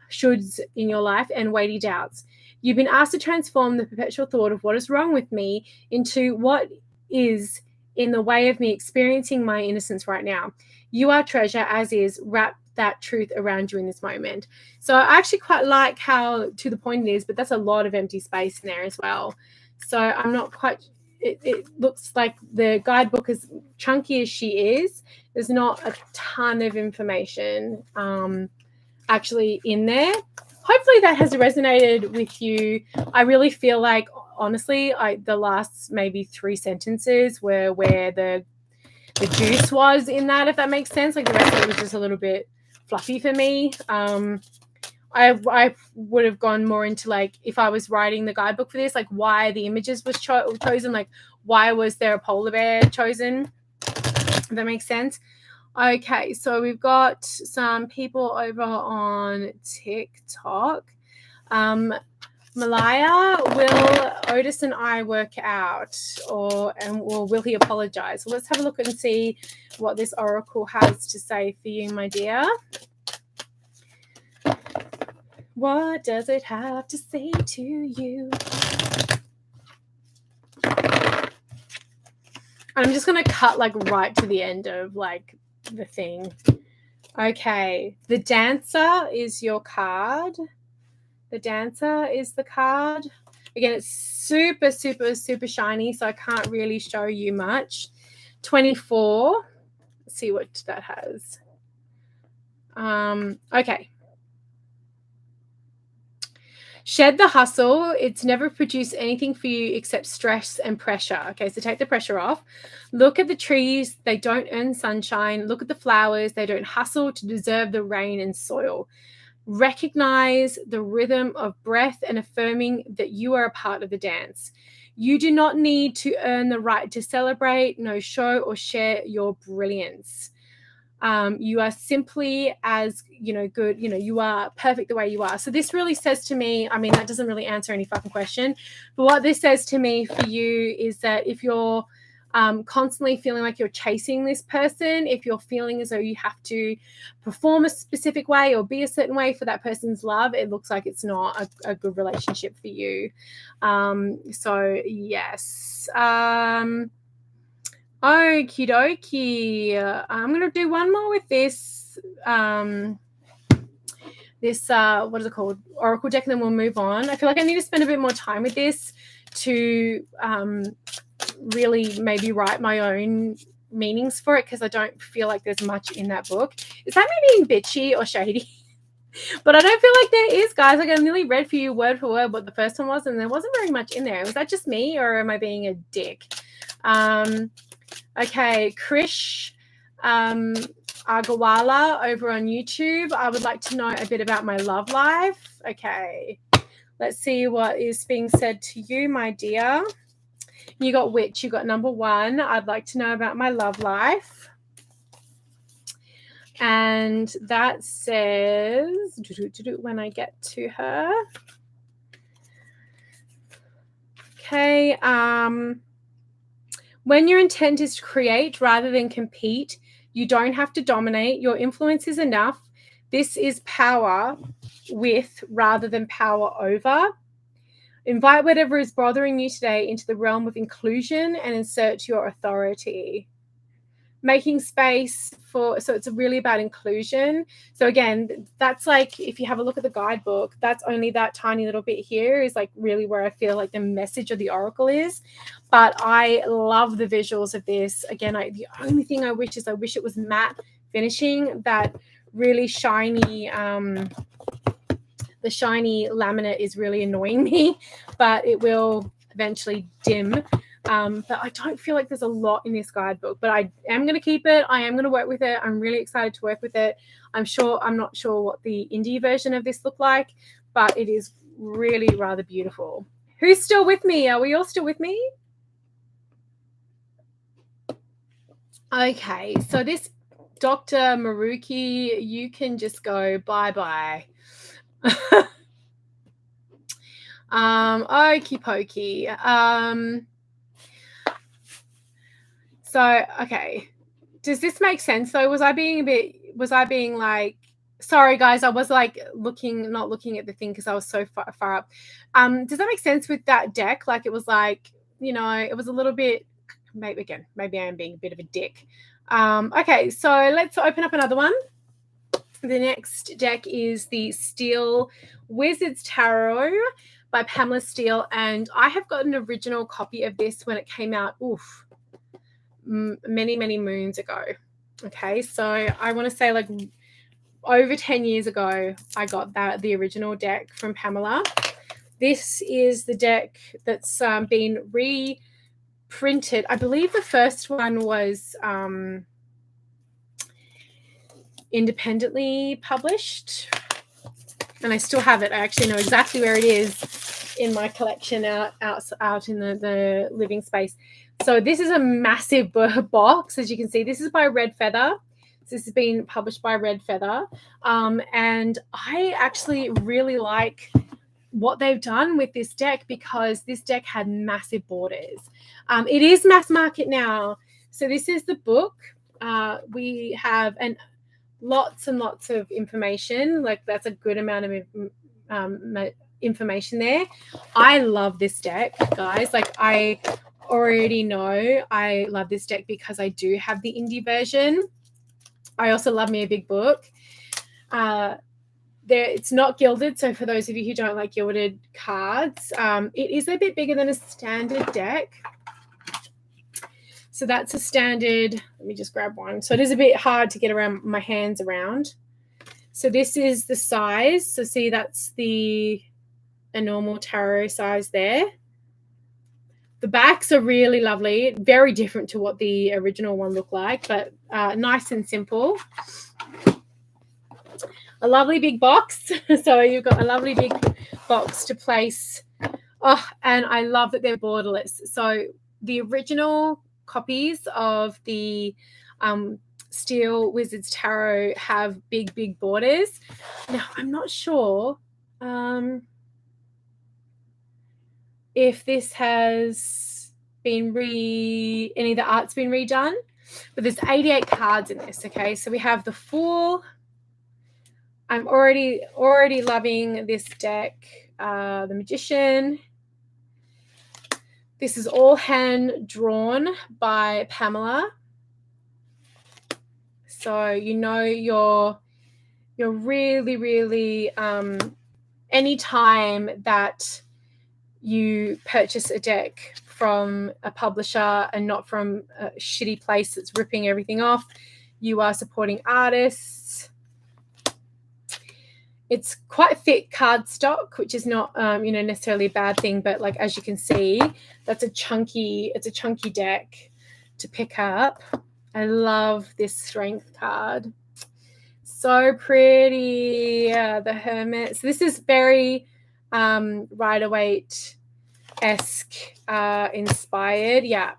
shoulds in your life, and weighty doubts. You've been asked to transform the perpetual thought of what is wrong with me into what is in the way of me experiencing my innocence right now. You are treasure, as is. Wrap that truth around you in this moment. So I actually quite like how to the point it is, but that's a lot of empty space in there as well. So I'm not quite, it looks like the guidebook, as chunky as she is, there's not a ton of information actually in there. Hopefully that has resonated with you. I really feel like, honestly, the last maybe 3 sentences were where the juice was in that, if that makes sense. Like, the rest of it was just a little bit fluffy for me. I would have gone more into, like, if I was writing the guidebook for this, like, why the images was chosen, like, why was there a polar bear chosen, if that makes sense. Okay, so we've got some people over on TikTok. Malaya, will Otis and I work out, or will he apologize? Well, let's have a look and see what this oracle has to say for you, my dear. What does it have to say to you? I'm just going to cut like right to the end of like the thing. Okay, the Dancer is your card. The Dancer is the card. Again, it's super, super, super shiny, so I can't really show you much. 24. Let's see what that has. Okay. Shed the hustle. It's never produced anything for you except stress and pressure. Okay, so take the pressure off. Look at the trees. They don't earn sunshine. Look at the flowers. They don't hustle to deserve the rain and soil. Recognize the rhythm of breath and affirming that you are a part of the dance. You do not need to earn the right to celebrate, no, show or share your brilliance. You are simply as, good, you are perfect the way you are. So this really says to me, I mean, that doesn't really answer any fucking question, but what this says to me for you is that if you're constantly feeling like you're chasing this person, if you're feeling as though you have to perform a specific way or be a certain way for that person's love, it looks like it's not a good relationship for you. So yes. Okie dokie. I'm going to do one more with this, what is it called? Oracle deck, and then we'll move on. I feel like I need to spend a bit more time with this to really maybe write my own meanings for it, because I don't feel like there's much in that book. Is that me being bitchy or shady? But I don't feel like there is, guys. Like I nearly read for you word for word what the first one was, and there wasn't very much in there. Was that just me, or am I being a dick? Okay, Krish Agawala over on YouTube. I would like to know a bit about my love life. Okay, let's see what is being said to you, my dear. You got Witch. You got number 1. I'd like to know about my love life. And that says, when I get to her. Okay, when your intent is to create rather than compete, you don't have to dominate. Your influence is enough. This is power with rather than power over. Invite whatever is bothering you today into the realm of inclusion and insert your authority. Making space for, so it's really about inclusion. So again, that's like, if you have a look at the guidebook, that's only that tiny little bit here is like really where I feel like the message of the oracle is. But I love the visuals of this. Again, the only thing I wish it was matte finishing. That really shiny, the shiny laminate is really annoying me, but it will eventually dim. But I don't feel like there's a lot in this guidebook, but I am going to keep it. I am going to work with it. I'm really excited to work with it. I'm not sure what the indie version of this looked like, but it is really rather beautiful. Who's still with me? Are we all still with me? Okay, so this Dr. Maruki, you can just go bye-bye. Okie pokey. So, okay. Does this make sense though? Was I being like, sorry guys, I was like not looking at the thing because I was so far up. Does that make sense with that deck? Like it was like, it was a little bit, maybe I am being a bit of a dick. Okay, so let's open up another one. The next deck is the Steel Wizards Tarot by Pamela Steele, and I have got an original copy of this when it came out. Many moons ago. Okay, so I want to say like over 10 years ago I got the original deck from Pamela. This is the deck that's been reprinted. I believe the first one was independently published, and I still have it. I actually know exactly where it is in my collection out in the living space. So this is a massive box, as you can see. This is by Red Feather. This has been published by Red Feather. And I actually really like what they've done with this deck because this deck had massive borders. It is mass market now. So this is the book. We have lots and lots of information. Like that's a good amount of information there. I love this deck, guys. Like I already know I love this deck because I do have the indie version. I also love me a big book. It's not gilded, so for those of you who don't like gilded cards, it is a bit bigger than a standard deck. So that's a standard. Let me just grab one. So it is a bit hard to get around my hands around. So this is the size. So see, that's a normal tarot size there. The backs are really lovely, very different to what the original one looked like, but nice and simple. A lovely big box. So you've got a lovely big box to place. Oh, and I love that they're borderless. So the original copies of the Steel Wizards Tarot have big, big borders. Now, I'm not sure if this has been any of the art's been redone, but there's 88 cards in this, okay? So we have the Fool. I'm already loving this deck. The Magician. This is all hand drawn by Pamela. So you know you're really, really anytime that you purchase a deck from a publisher and not from a shitty place that's ripping everything off, you are supporting artists. It's quite thick cardstock, which is not necessarily a bad thing, but like as you can see, it's a chunky deck to pick up. I love this strength card. So pretty. The Hermit. So this is very Rider-Waite-esque inspired. Yeah.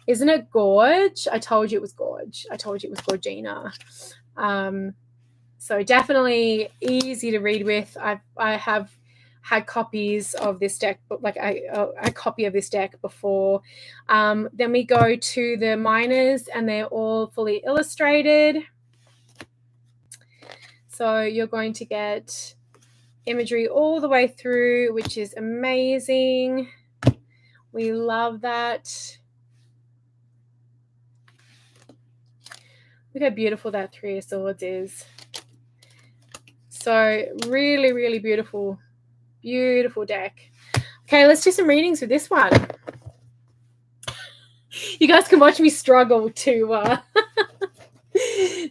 Isn't it gorge? I told you it was gorge. I told you it was Gorgina. So definitely easy to read with. I have had copies of this deck, but like a copy of this deck before. Then we go to the minors, and they're all fully illustrated. So you're going to get imagery all the way through, which is amazing. We love that. Look how beautiful that Three of Swords is. So really, really beautiful, beautiful deck. Okay, let's do some readings with this one. You guys can watch me struggle to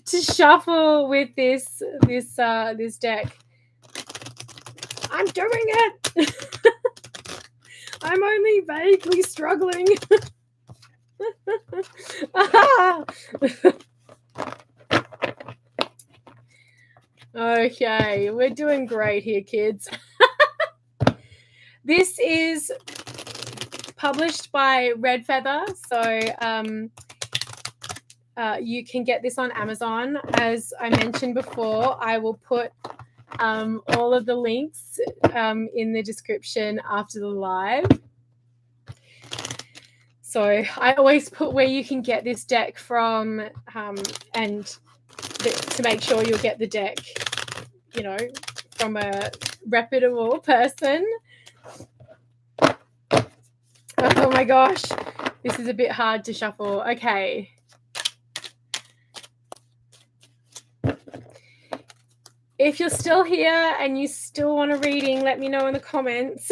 to shuffle with this deck. I'm doing it. I'm only vaguely struggling. Okay, we're doing great here, kids. This is published by Red Feather, so you can get this on Amazon. As I mentioned before, I will put all of the links in the description after the live. So I always put where you can get this deck from, and to make sure you'll get the deck, from a reputable person. Oh my gosh, this is a bit hard to shuffle. Okay. If you're still here and you still want a reading, let me know in the comments.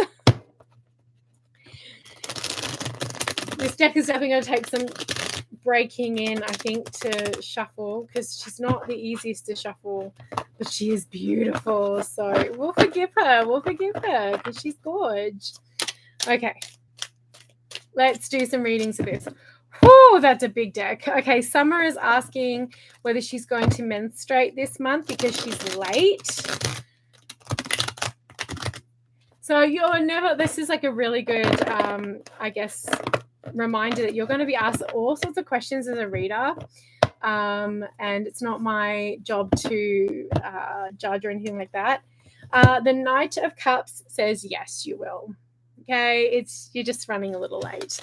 This deck is definitely going to take some breaking in, I think, to shuffle, because she's not the easiest to shuffle, but she is beautiful. So we'll forgive her. We'll forgive her because she's gorgeous. Okay. Let's do some readings of this. Whoa, that's a big deck. Okay, Summer is asking whether she's going to menstruate this month because she's late. So this is like a really good, I guess, reminder that you're going to be asked all sorts of questions as a reader. and it's not my job to judge or anything like that. The Knight of Cups says yes, you will. Okay, you're just running a little late.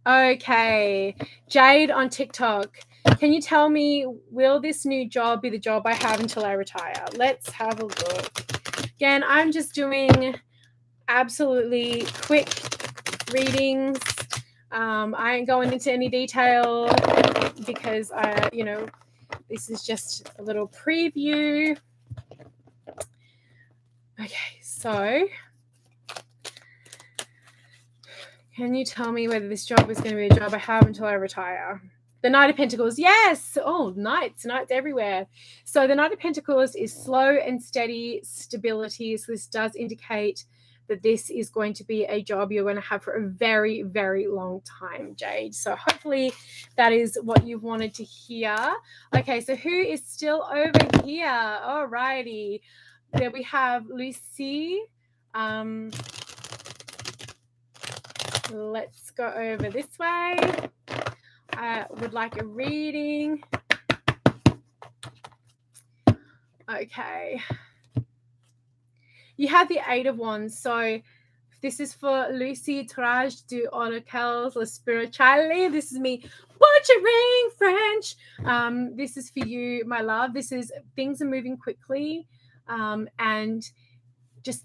Okay, Jade on TikTok. Can you tell me, will this new job be the job I have until I retire? Let's have a look. Again, I'm just doing absolutely quick readings. I ain't going into any detail because this is just a little preview. Okay, so can you tell me whether this job is going to be a job I have until I retire? The Knight of Pentacles, yes. Oh, knights everywhere. So the Knight of Pentacles is slow and steady stability. So this does indicate that this is going to be a job you're going to have for a very, very long time, Jade. So hopefully that is what you wanted to hear. Okay, so who is still over here? All righty. There we have Lucy. Let's go over this way. I would like a reading. Okay. You have the Eight of Wands. So this is for Lucy Trage du Oracles La Spirituale. This is me butchering French. This is for you, my love. This is things are moving quickly. And just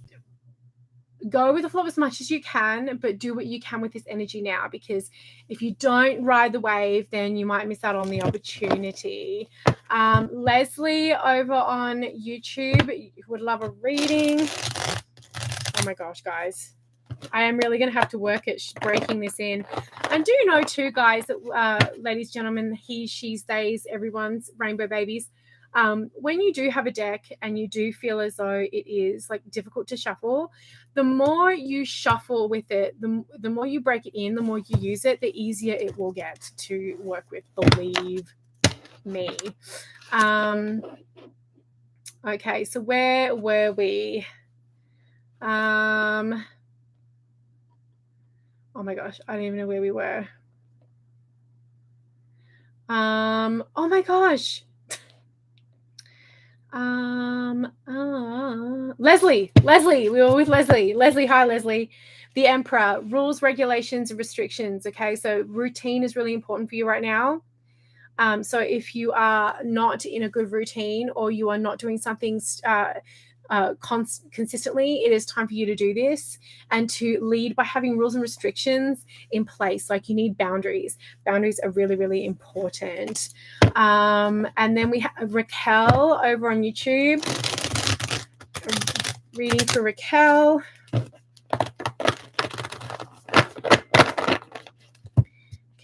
go with the flow as much as you can, but do what you can with this energy now, because if you don't ride the wave, then you might miss out on the opportunity. Leslie over on YouTube would love a reading. Oh my gosh, guys. I am really going to have to work at breaking this in. And do know too, guys, that ladies, gentlemen, he, she, theys, everyone's rainbow babies. When you do have a deck and you do feel as though it is like difficult to shuffle, the more you shuffle with it, the more you break it in, the more you use it, the easier it will get to work with, believe me. Okay, so where were we? Oh my gosh, I don't even know where we were. Oh my gosh. Leslie, we were with Leslie. Hi, Leslie. The Emperor, rules, regulations, and restrictions. Okay, so routine is really important for you right now. So if you are not in a good routine, or you are not doing something consistently, it is time for you to do this and to lead by having rules and restrictions in place. Like, you need boundaries. Boundaries are really, really important. And then we have Raquel over on YouTube. Reading for Raquel.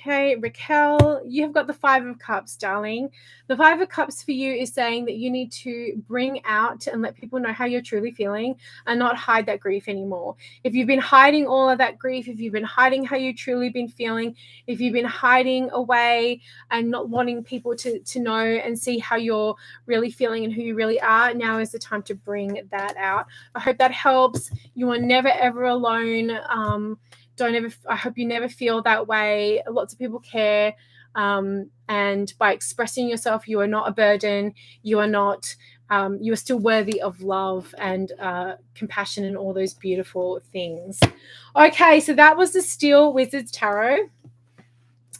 Okay, Raquel, you have got the Five of Cups, darling. The Five of Cups for you is saying that you need to bring out and let people know how you're truly feeling and not hide that grief anymore. If you've been hiding all of that grief, if you've been hiding how you truly been feeling, if you've been hiding away and not wanting people to know and see how you're really feeling and who you really are, now is the time to bring that out. I hope that helps. You are never, ever alone. I hope you never feel that way. Lots of people care. And by expressing yourself, you are not a burden. You are still worthy of love and compassion and all those beautiful things. Okay, so that was the Steel Wizards Tarot.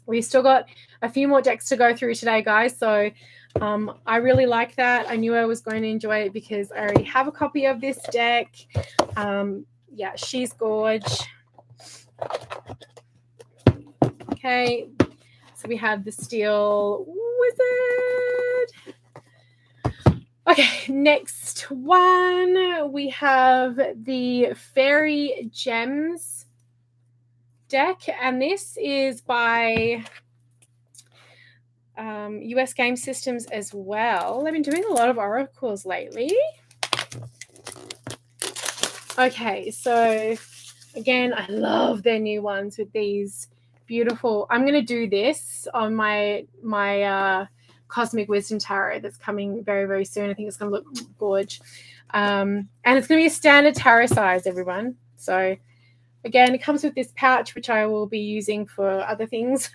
We've still got a few more decks to go through today, guys. So I really like that. I knew I was going to enjoy it because I already have a copy of this deck. Yeah, she's gorge. Okay, so we have the Steel Wizard. Okay, next one, we have the Fairy Gems deck, and this is by US Game Systems as well. I've been doing a lot of oracles lately. Okay, so again, I love their new ones with these beautiful. I'm going to do this on my Cosmic Wisdom Tarot that's coming very, very soon. I think it's going to look gorge. And it's going to be a standard tarot size, everyone. So again, it comes with this pouch, which I will be using for other things.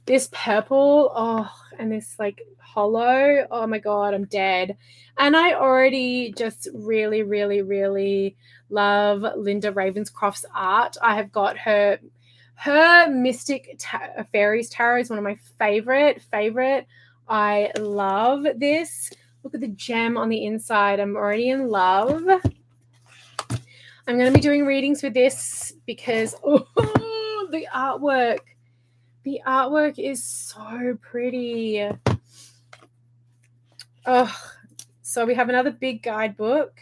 This purple, oh, and this like hollow, oh my God, I'm dead. And I already just really, really, really love Linda Ravenscroft's art. I have got her Mystic Fairies Tarot is one of my favorite. I love this. Look at the gem on the inside. I'm already in love. I'm going to be doing readings with this because the artwork. The artwork is so pretty. Oh, so we have another big guidebook,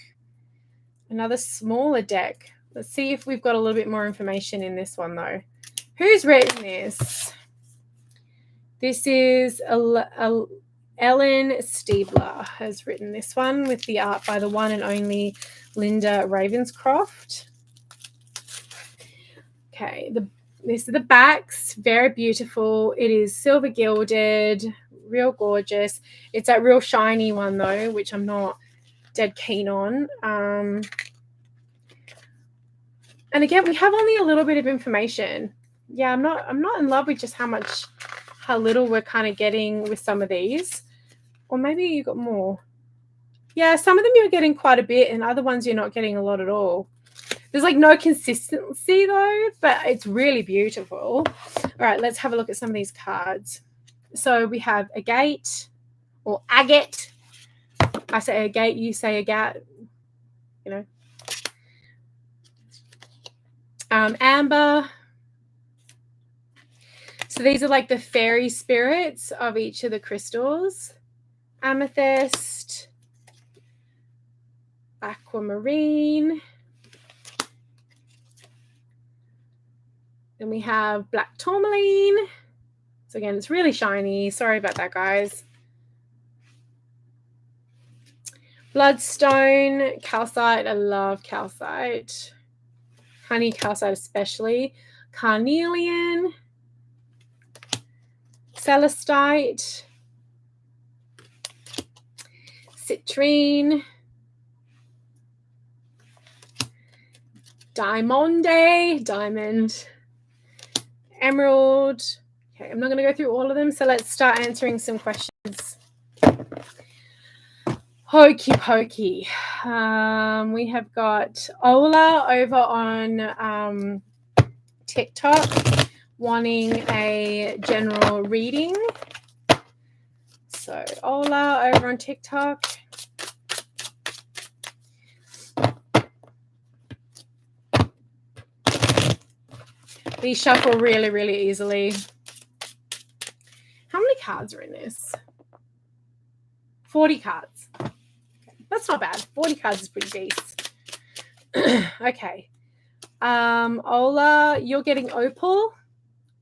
another smaller deck. Let's see if we've got a little bit more information in this one, though. Who's written this? This is Ellen Stiebler has written this one with the art by the one and only Linda Ravenscroft. Okay, these are the backs, very beautiful. It is silver gilded, real gorgeous. It's that real shiny one though, which I'm not dead keen on. And again, we have only a little bit of information. Yeah, I'm not in love with just how little we're kind of getting with some of these. Or maybe you got more. Yeah, some of them you're getting quite a bit and other ones you're not getting a lot at all. There's like no consistency though, but it's really beautiful. All right, let's have a look at some of these cards. So we have agate or agate. I say agate, you say agate, you know. Amber. So these are like the fairy spirits of each of the crystals. Amethyst, aquamarine. Then we have black tourmaline. So again, it's really shiny. Sorry about that, guys. Bloodstone, calcite. I love calcite. Honey calcite especially. Carnelian. Celestite. Citrine. Diamond. Emerald. Okay, I'm not going to go through all of them, so let's start answering some questions. Hokey pokey. We have got Ola over on TikTok wanting a general reading. So Ola over on TikTok. These shuffle really, really easily. How many cards are in this? 40 cards. That's not bad. 40 cards is pretty decent. Okay. Ola, you're getting opal.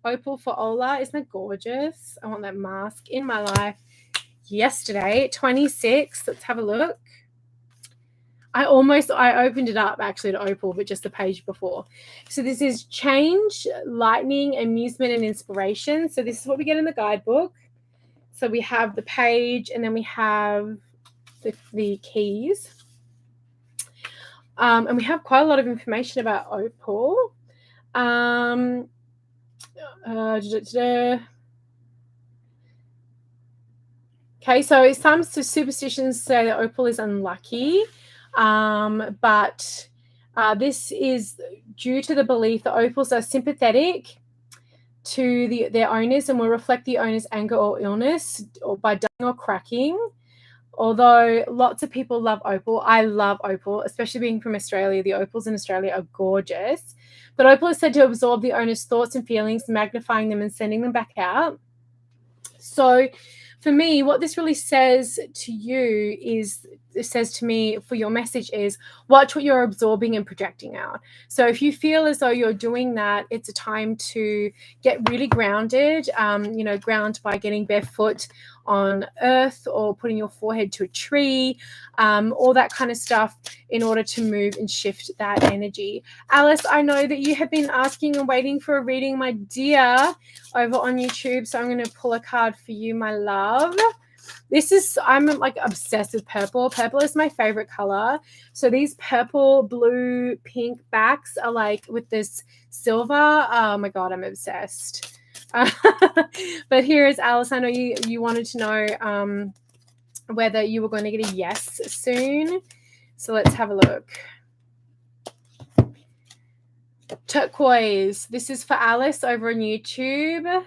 Opal for Ola. Isn't that gorgeous? I want that mask in my life. Yesterday, 26. Let's have a look. I opened it up actually to opal, but just the page before. So this is change, lightning, amusement, and inspiration. So this is what we get in the guidebook. So we have the page and then we have the keys. And we have quite a lot of information about opal. Okay, so some superstitions say that opal is unlucky. But this is due to the belief that opals are sympathetic to their owners and will reflect the owner's anger or illness or by dying or cracking. Although lots of people love opal, I love opal, especially being from Australia. The opals in Australia are gorgeous. But opal is said to absorb the owner's thoughts and feelings, magnifying them and sending them back out. So for me, what this really says to you is, it says to me for your message is watch what you're absorbing and projecting out. So if you feel as though you're doing that, it's a time to get really grounded, ground by getting barefoot on earth or putting your forehead to a tree, all that kind of stuff in order to move and shift that energy. Alice, I know that you have been asking and waiting for a reading, my dear, over on YouTube. So I'm going to pull a card for you, my love. I'm like obsessed with purple. Purple is my favorite color. So these purple, blue, pink backs are like with this silver. Oh my God, I'm obsessed. But here is Alice. I know you wanted to know whether you were going to get a yes soon. So let's have a look. Turquoise. This is for Alice over on YouTube.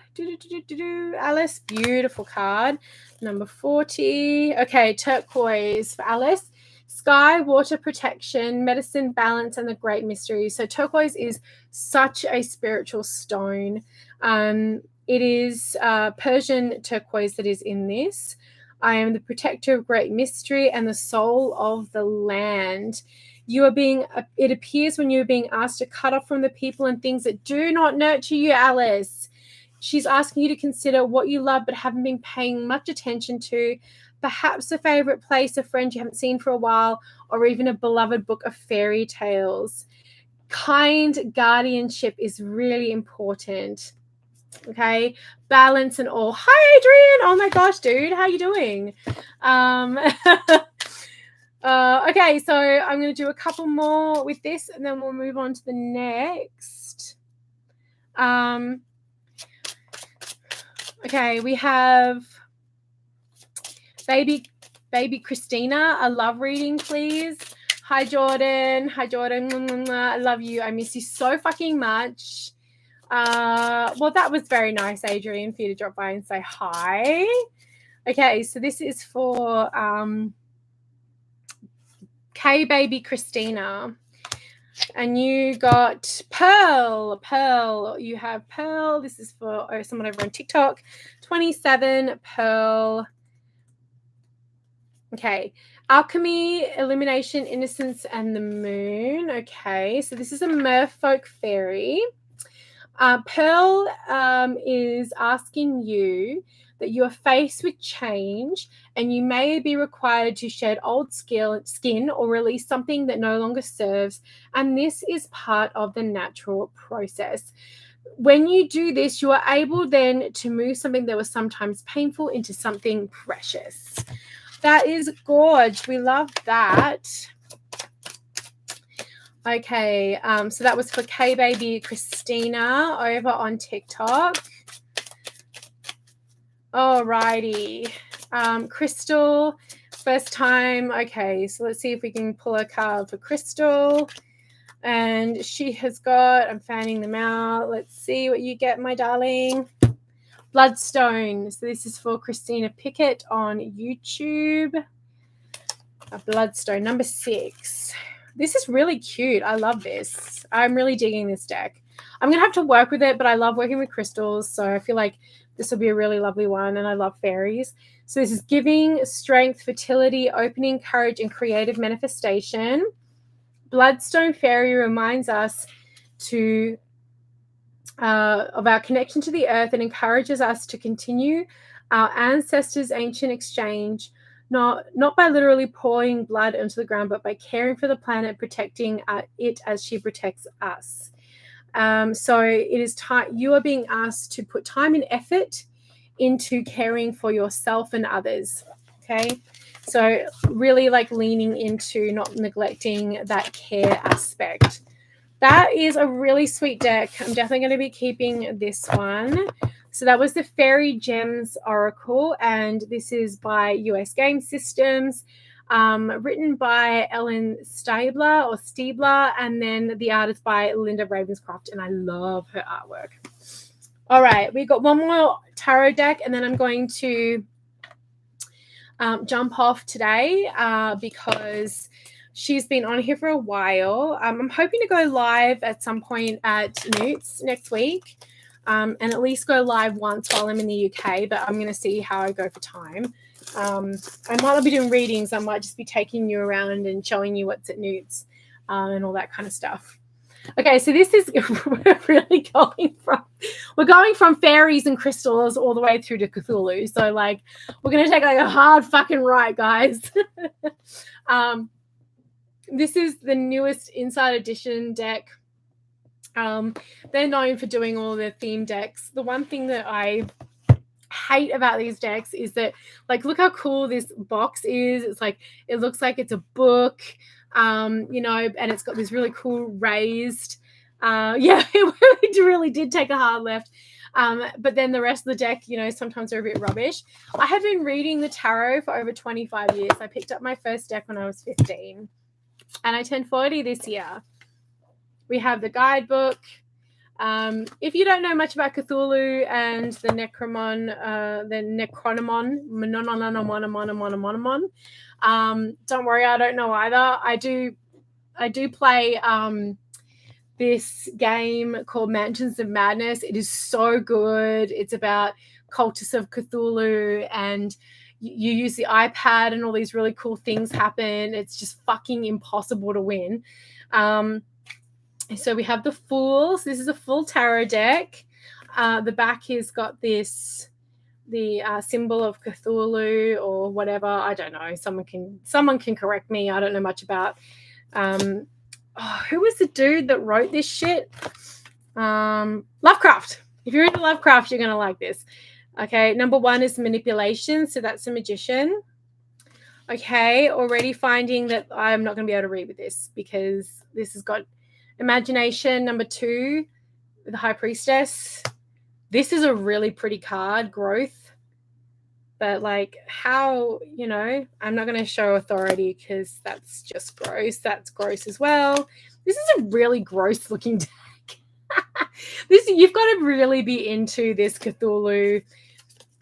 Alice, beautiful card. Number 40. Okay, turquoise for Alice. Sky, water, protection, medicine, balance, and the great mystery. So turquoise is such a spiritual stone. It is Persian turquoise that is in this. I am the protector of great mystery and the soul of the land. It appears when you are being asked to cut off from the people and things that do not nurture you, Alice. She's asking you to consider what you love but haven't been paying much attention to, perhaps a favorite place, a friend you haven't seen for a while, or even a beloved book of fairy tales. Kind guardianship is really important. Okay, balance and all. Hi, Adrian. Oh my gosh, dude, how you doing? Okay, so I'm going to do a couple more with this, and then we'll move on to the next. Okay, we have baby Christina. A love reading, please. Hi, Jordan. Hi, Jordan. I love you. I miss you so fucking much. Well, that was very nice, Adrian, for you to drop by and say hi. Okay, so this is for Baby Christina. And you got Pearl. You have Pearl. This is for someone over on TikTok. 27, Pearl. Okay. Alchemy, Illumination, Innocence, and the Moon. Okay. So this is a merfolk fairy. Pearl is asking you that you are faced with change and you may be required to shed old skin or release something that no longer serves. And this is part of the natural process. When you do this, you are able then to move something that was sometimes painful into something precious. That is gorgeous. We love that. Okay, so that was for Baby Christina over on TikTok. Alrighty. Crystal, first time. Okay, so let's see if we can pull a card for Crystal. And she has got, I'm fanning them out. Let's see what you get, my darling. Bloodstone. So this is for Christina Pickett on YouTube. A bloodstone, number 6. This is really cute. I love this. I'm really digging this deck. I'm going to have to work with it, but I love working with crystals, so I feel like this will be a really lovely one, and I love fairies. So this is giving, strength, fertility, opening, courage, and creative manifestation. Bloodstone Fairy reminds us of our connection to the earth and encourages us to continue our ancestors' ancient exchange, not by literally pouring blood into the ground, but by caring for the planet, protecting it as she protects us. So it is time you are being asked to put time and effort into caring for yourself and others. Okay, so really like leaning into not neglecting that care aspect. That is a really sweet deck. I'm definitely going to be keeping this one. So that was the Fairy Gems Oracle, and this is by US Game Systems, written by Ellen Stiebler, and then the art is by Linda Ravenscroft, and I love her artwork. All right, we got one more tarot deck, and then I'm going to jump off today because she's been on here for a while. I'm hoping to go live at some point at Newt's next week. And at least go live once while I'm in the UK, but I'm going to see how I go for time. I might not be doing readings. I might just be taking you around and showing you what's at Newt's and all that kind of stuff. Okay, so this is we're going from fairies and crystals all the way through to Cthulhu. So like we're going to take like a hard fucking right, guys. This is the newest Inside Edition deck. They're known for doing all their theme decks. The one thing that I hate about these decks is that, like, look how cool this box is. It's like, it looks like it's a book, and it's got this really cool raised, it really did take a hard left. But then the rest of the deck, sometimes are a bit rubbish. I have been reading the tarot for over 25 years. I picked up my first deck when I was 15, and I turned 40 this year. We have the guidebook. If you don't know much about Cthulhu and the Necronomon, don't worry, I don't know either. I do play this game called Mansions of Madness. It is so good. It's about cultists of Cthulhu, and you use the iPad and all these really cool things happen. It's just fucking impossible to win. So we have the Fools. This is a full tarot deck. The back has got the symbol of Cthulhu or whatever. I don't know. Someone can correct me. I don't know much about. Who was the dude that wrote this shit? Lovecraft. If you're into Lovecraft, you're gonna like this. Okay, number 1 is manipulation. So that's a magician. Okay, already finding that I'm not gonna be able to read with this because this has got imagination. Number 2, the High Priestess. This is a really pretty card, growth. But like how, I'm not going to show authority because that's just gross. That's gross as well. This is a really gross looking deck. You've got to really be into this Cthulhu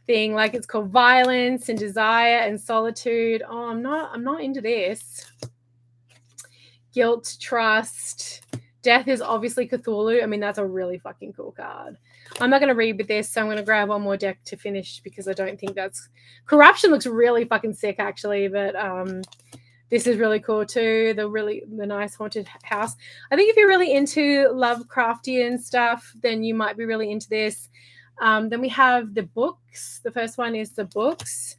thing. Like it's called Violence and Desire and Solitude. Oh, I'm not into this. Guilt, Trust. Death is obviously Cthulhu. I mean, that's a really fucking cool card. I'm not going to read with this, so I'm going to grab one more deck to finish because I don't think that's... Corruption looks really fucking sick, actually, but this is really cool too, the nice haunted house. I think if you're really into Lovecraftian stuff, then you might be really into this. Then we have the books. The first one is the books,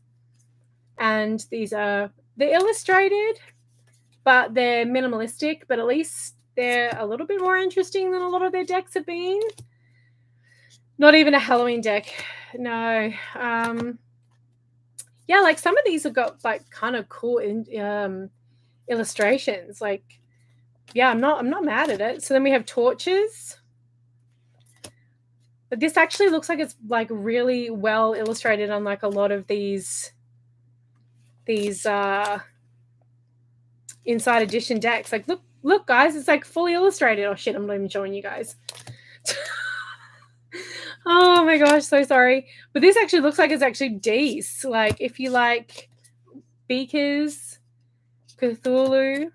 and they're illustrated, but they're minimalistic, but at least they're a little bit more interesting than a lot of their decks have been. Not even a Halloween deck. No. Yeah, like some of these have got like kind of cool illustrations. Like, yeah, I'm not mad at it. So then we have torches. But this actually looks like it's like really well illustrated on like a lot of these inside edition decks. Like, look, guys, it's like fully illustrated. Oh shit, I'm not even showing you guys. Oh my gosh, so sorry. But this actually looks like it's actually decent. Like if you like Beakers, Cthulhu.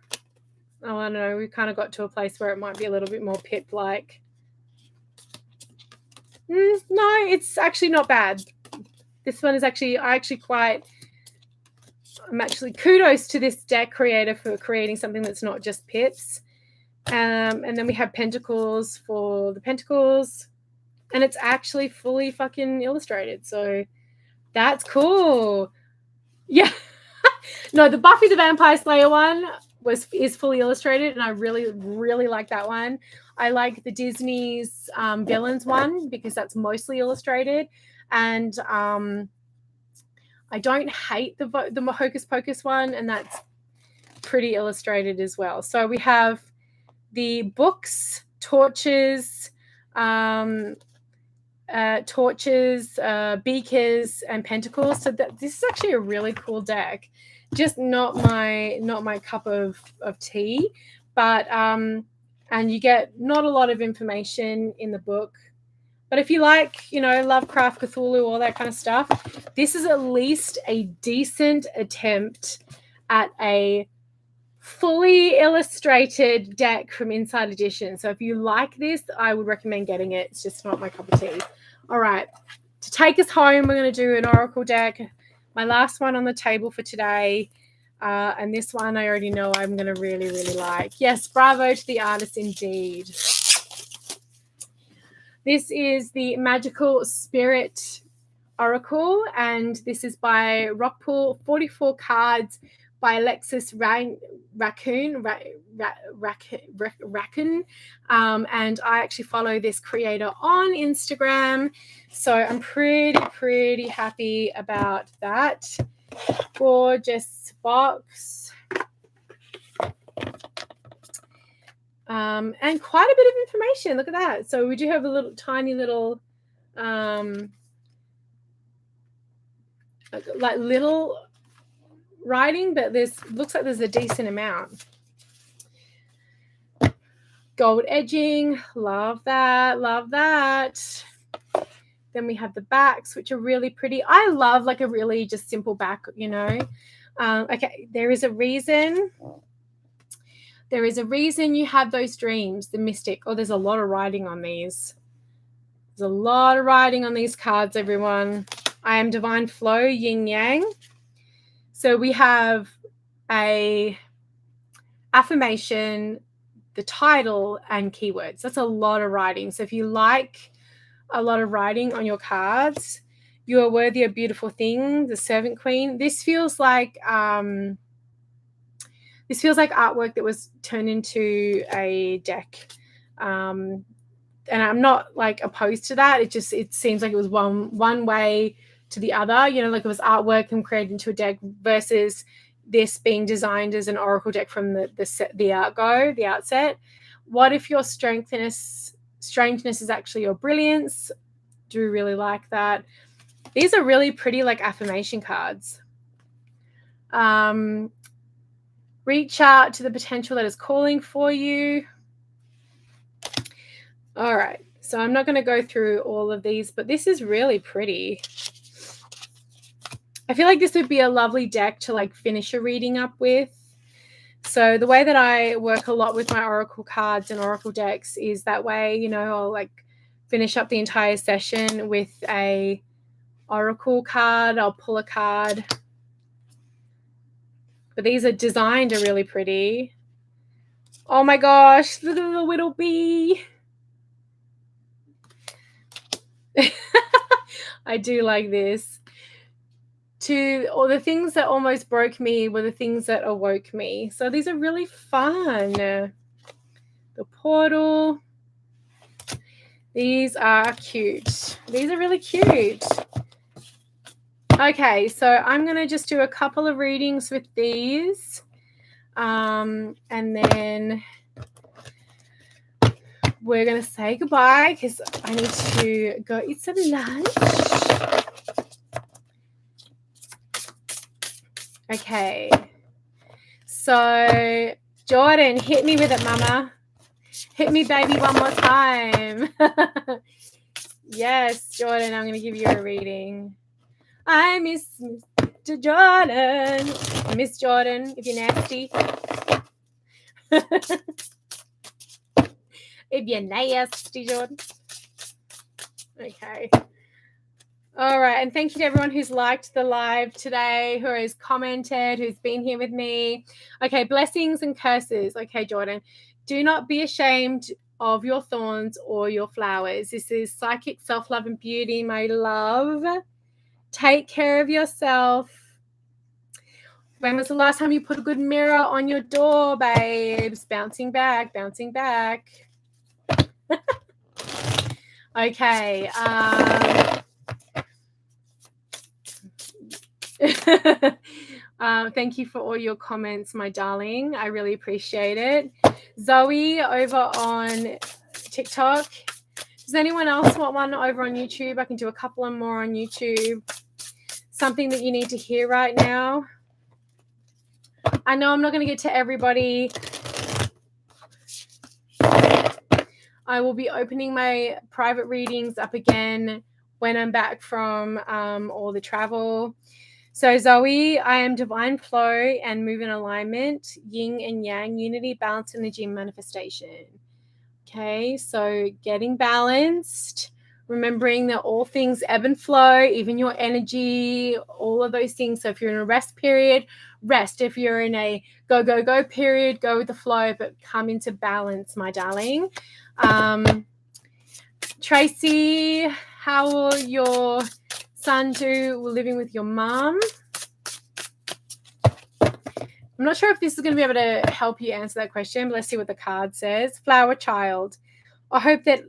Oh, I don't know. We kind of got to a place where it might be a little bit more Pip-like. No, it's actually not bad. This one is actually, I'm actually kudos to this deck creator for creating something that's not just pips. And then we have Pentacles for the Pentacles. And it's actually fully fucking illustrated. So that's cool. Yeah. No, the Buffy the Vampire Slayer one is fully illustrated, and I really, really like that one. I like the Disney's Villains one because that's mostly illustrated. And I don't hate the Hocus Pocus one, and that's pretty illustrated as well. So we have the books, torches, beakers, and pentacles. So this is actually a really cool deck. Just not my cup of tea, but and you get not a lot of information in the book. But if you like, Lovecraft, Cthulhu, all that kind of stuff, this is at least a decent attempt at a fully illustrated deck from Inside Edition. So if you like this, I would recommend getting it. It's just not my cup of tea. All right. To take us home, we're going to do an Oracle deck. My last one on the table for today. And this one I already know I'm going to really, really like. Yes, bravo to the artist indeed. This is the Magical Spirit Oracle, and this is by Rockpool, 44 cards by Alexis Raccoon. And I actually follow this creator on Instagram, so I'm pretty happy about that. Gorgeous box. And quite a bit of information. Look at that. So we do have a tiny little like little writing, but looks like there's a decent amount. Gold edging, love that, love that. Then we have the backs, which are really pretty. I love like a really just simple back, you know. Okay, there is a reason. There is a reason you have those dreams, the mystic. Oh, there's a lot of writing on these. There's a lot of writing on these cards, everyone. I am divine flow, yin yang. So we have a affirmation, the title, and keywords. That's a lot of writing. So if you like a lot of writing on your cards, you are worthy of beautiful things, the servant queen. This feels like artwork that was turned into a deck. And I'm not like opposed to that. It seems like it was one way to the other, you know, like it was artwork and created into a deck versus this being designed as an oracle deck from the outset. What if your strangeness is actually your brilliance? Do really like that. These are really pretty, like affirmation cards. Reach out to the potential that is calling for you. All right, so I'm not going to go through all of these, but this is really pretty. I feel like this would be a lovely deck to like finish a reading up with. So the way that I work a lot with my oracle cards and oracle decks is that way, you know, I'll like finish up the entire session with a oracle card. I'll pull a card. But these are designed are really pretty. Oh my gosh, the little bee. I do like this. The things that almost broke me were the things that awoke me. So these are really fun. The portal. These are cute. These are really cute. Okay, so I'm going to just do a couple of readings with these. And then we're going to say goodbye because I need to go eat some lunch. Okay. So, Jordan, hit me with it, mama. Hit me, baby, one more time. Yes, Jordan, I'm going to give you a reading. I miss Mr. Jordan. Miss Jordan, if you're nasty. If you're nasty, Jordan. Okay. All right. And thank you to everyone who's liked the live today, who has commented, who's been here with me. Okay. Blessings and curses. Okay, Jordan. Do not be ashamed of your thorns or your flowers. This is psychic self-love and beauty, my love. Take care of yourself. When was the last time you put a good mirror on your door, babes? Bouncing back, bouncing back. Okay. Thank you for all your comments, my darling. I really appreciate it. Zoe over on TikTok. Does anyone else want one over on YouTube? I can do a couple of more on YouTube. Something that you need to hear right now. I know I'm not going to get to everybody. I will be opening my private readings up again when I'm back from all the travel. So Zoe, I am divine flow and move in alignment, yin and yang, unity, balance, energy, manifestation. Okay, so getting balanced, remembering that all things ebb and flow, even your energy, all of those things. So if you're in a rest period, rest. If you're in a go, go, go period, go with the flow, but come into balance, my darling. Tracy, how will your son do living with your mom? I'm not sure if this is going to be able to help you answer that question, but let's see what the card says. Flower child. I hope that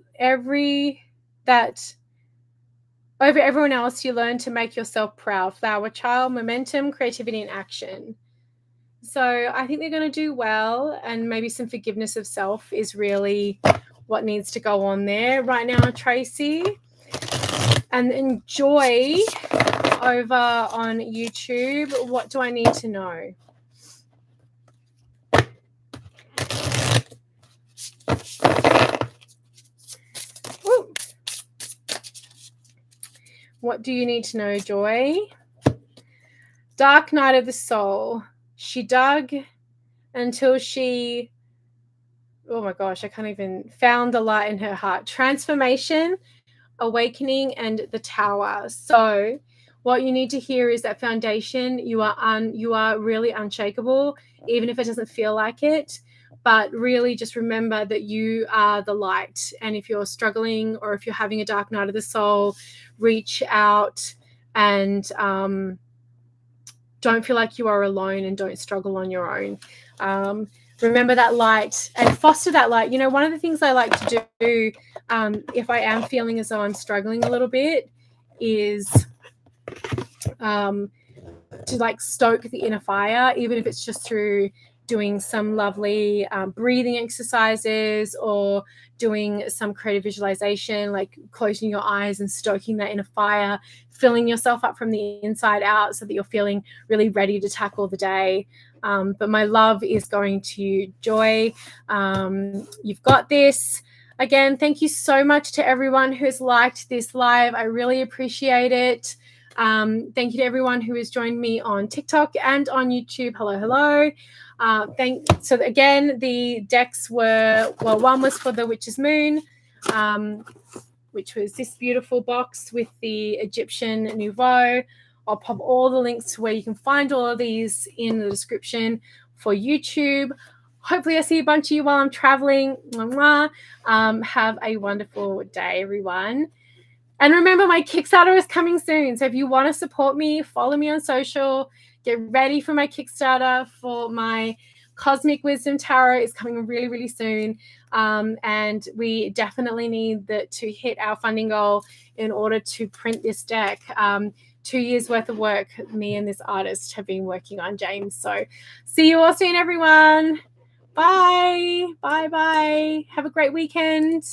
over everyone else, you learn to make yourself proud. Flower child, momentum, creativity, and action. So I think they're going to do well, and maybe some forgiveness of self is really what needs to go on there right now, Tracy. And then Joy over on YouTube, what do I need to know? Ooh. What do you need to know, Joy? Dark night of the soul. She dug until she, oh my gosh, I can't even, found the light in her heart. Transformation, awakening, and the tower. So what you need to hear is that foundation, you are really unshakable, even if it doesn't feel like it. But really just remember that you are the light. And if you're struggling or if you're having a dark night of the soul, reach out and don't feel like you are alone, and don't struggle on your own. Remember that light and foster that light. You know, one of the things I like to do if I am feeling as though I'm struggling a little bit is to like stoke the inner fire, even if it's just through doing some lovely breathing exercises or doing some creative visualization, like closing your eyes and stoking that inner fire, filling yourself up from the inside out so that you're feeling really ready to tackle the day. But my love is going to Joy. You've got this. Again, thank you so much to everyone who's liked this live. I really appreciate it. Thank you to everyone who has joined me on TikTok and on YouTube. Hello, hello. So again, the decks were, well, one was for the Witch's Moon, which was this beautiful box with the Egyptian Nouveau. I'll pop all the links to where you can find all of these in the description for YouTube. Hopefully I see a bunch of you while I'm traveling. Have a wonderful day, everyone. And remember, my Kickstarter is coming soon. So if you want to support me, follow me on social. Get ready for my Kickstarter for my Cosmic Wisdom Tarot. Is coming really, really soon. And we definitely need to hit our funding goal in order to print this deck. 2 years worth of work me and this artist have been working on, James. So see you all soon, everyone. Bye. Bye. Have a great weekend.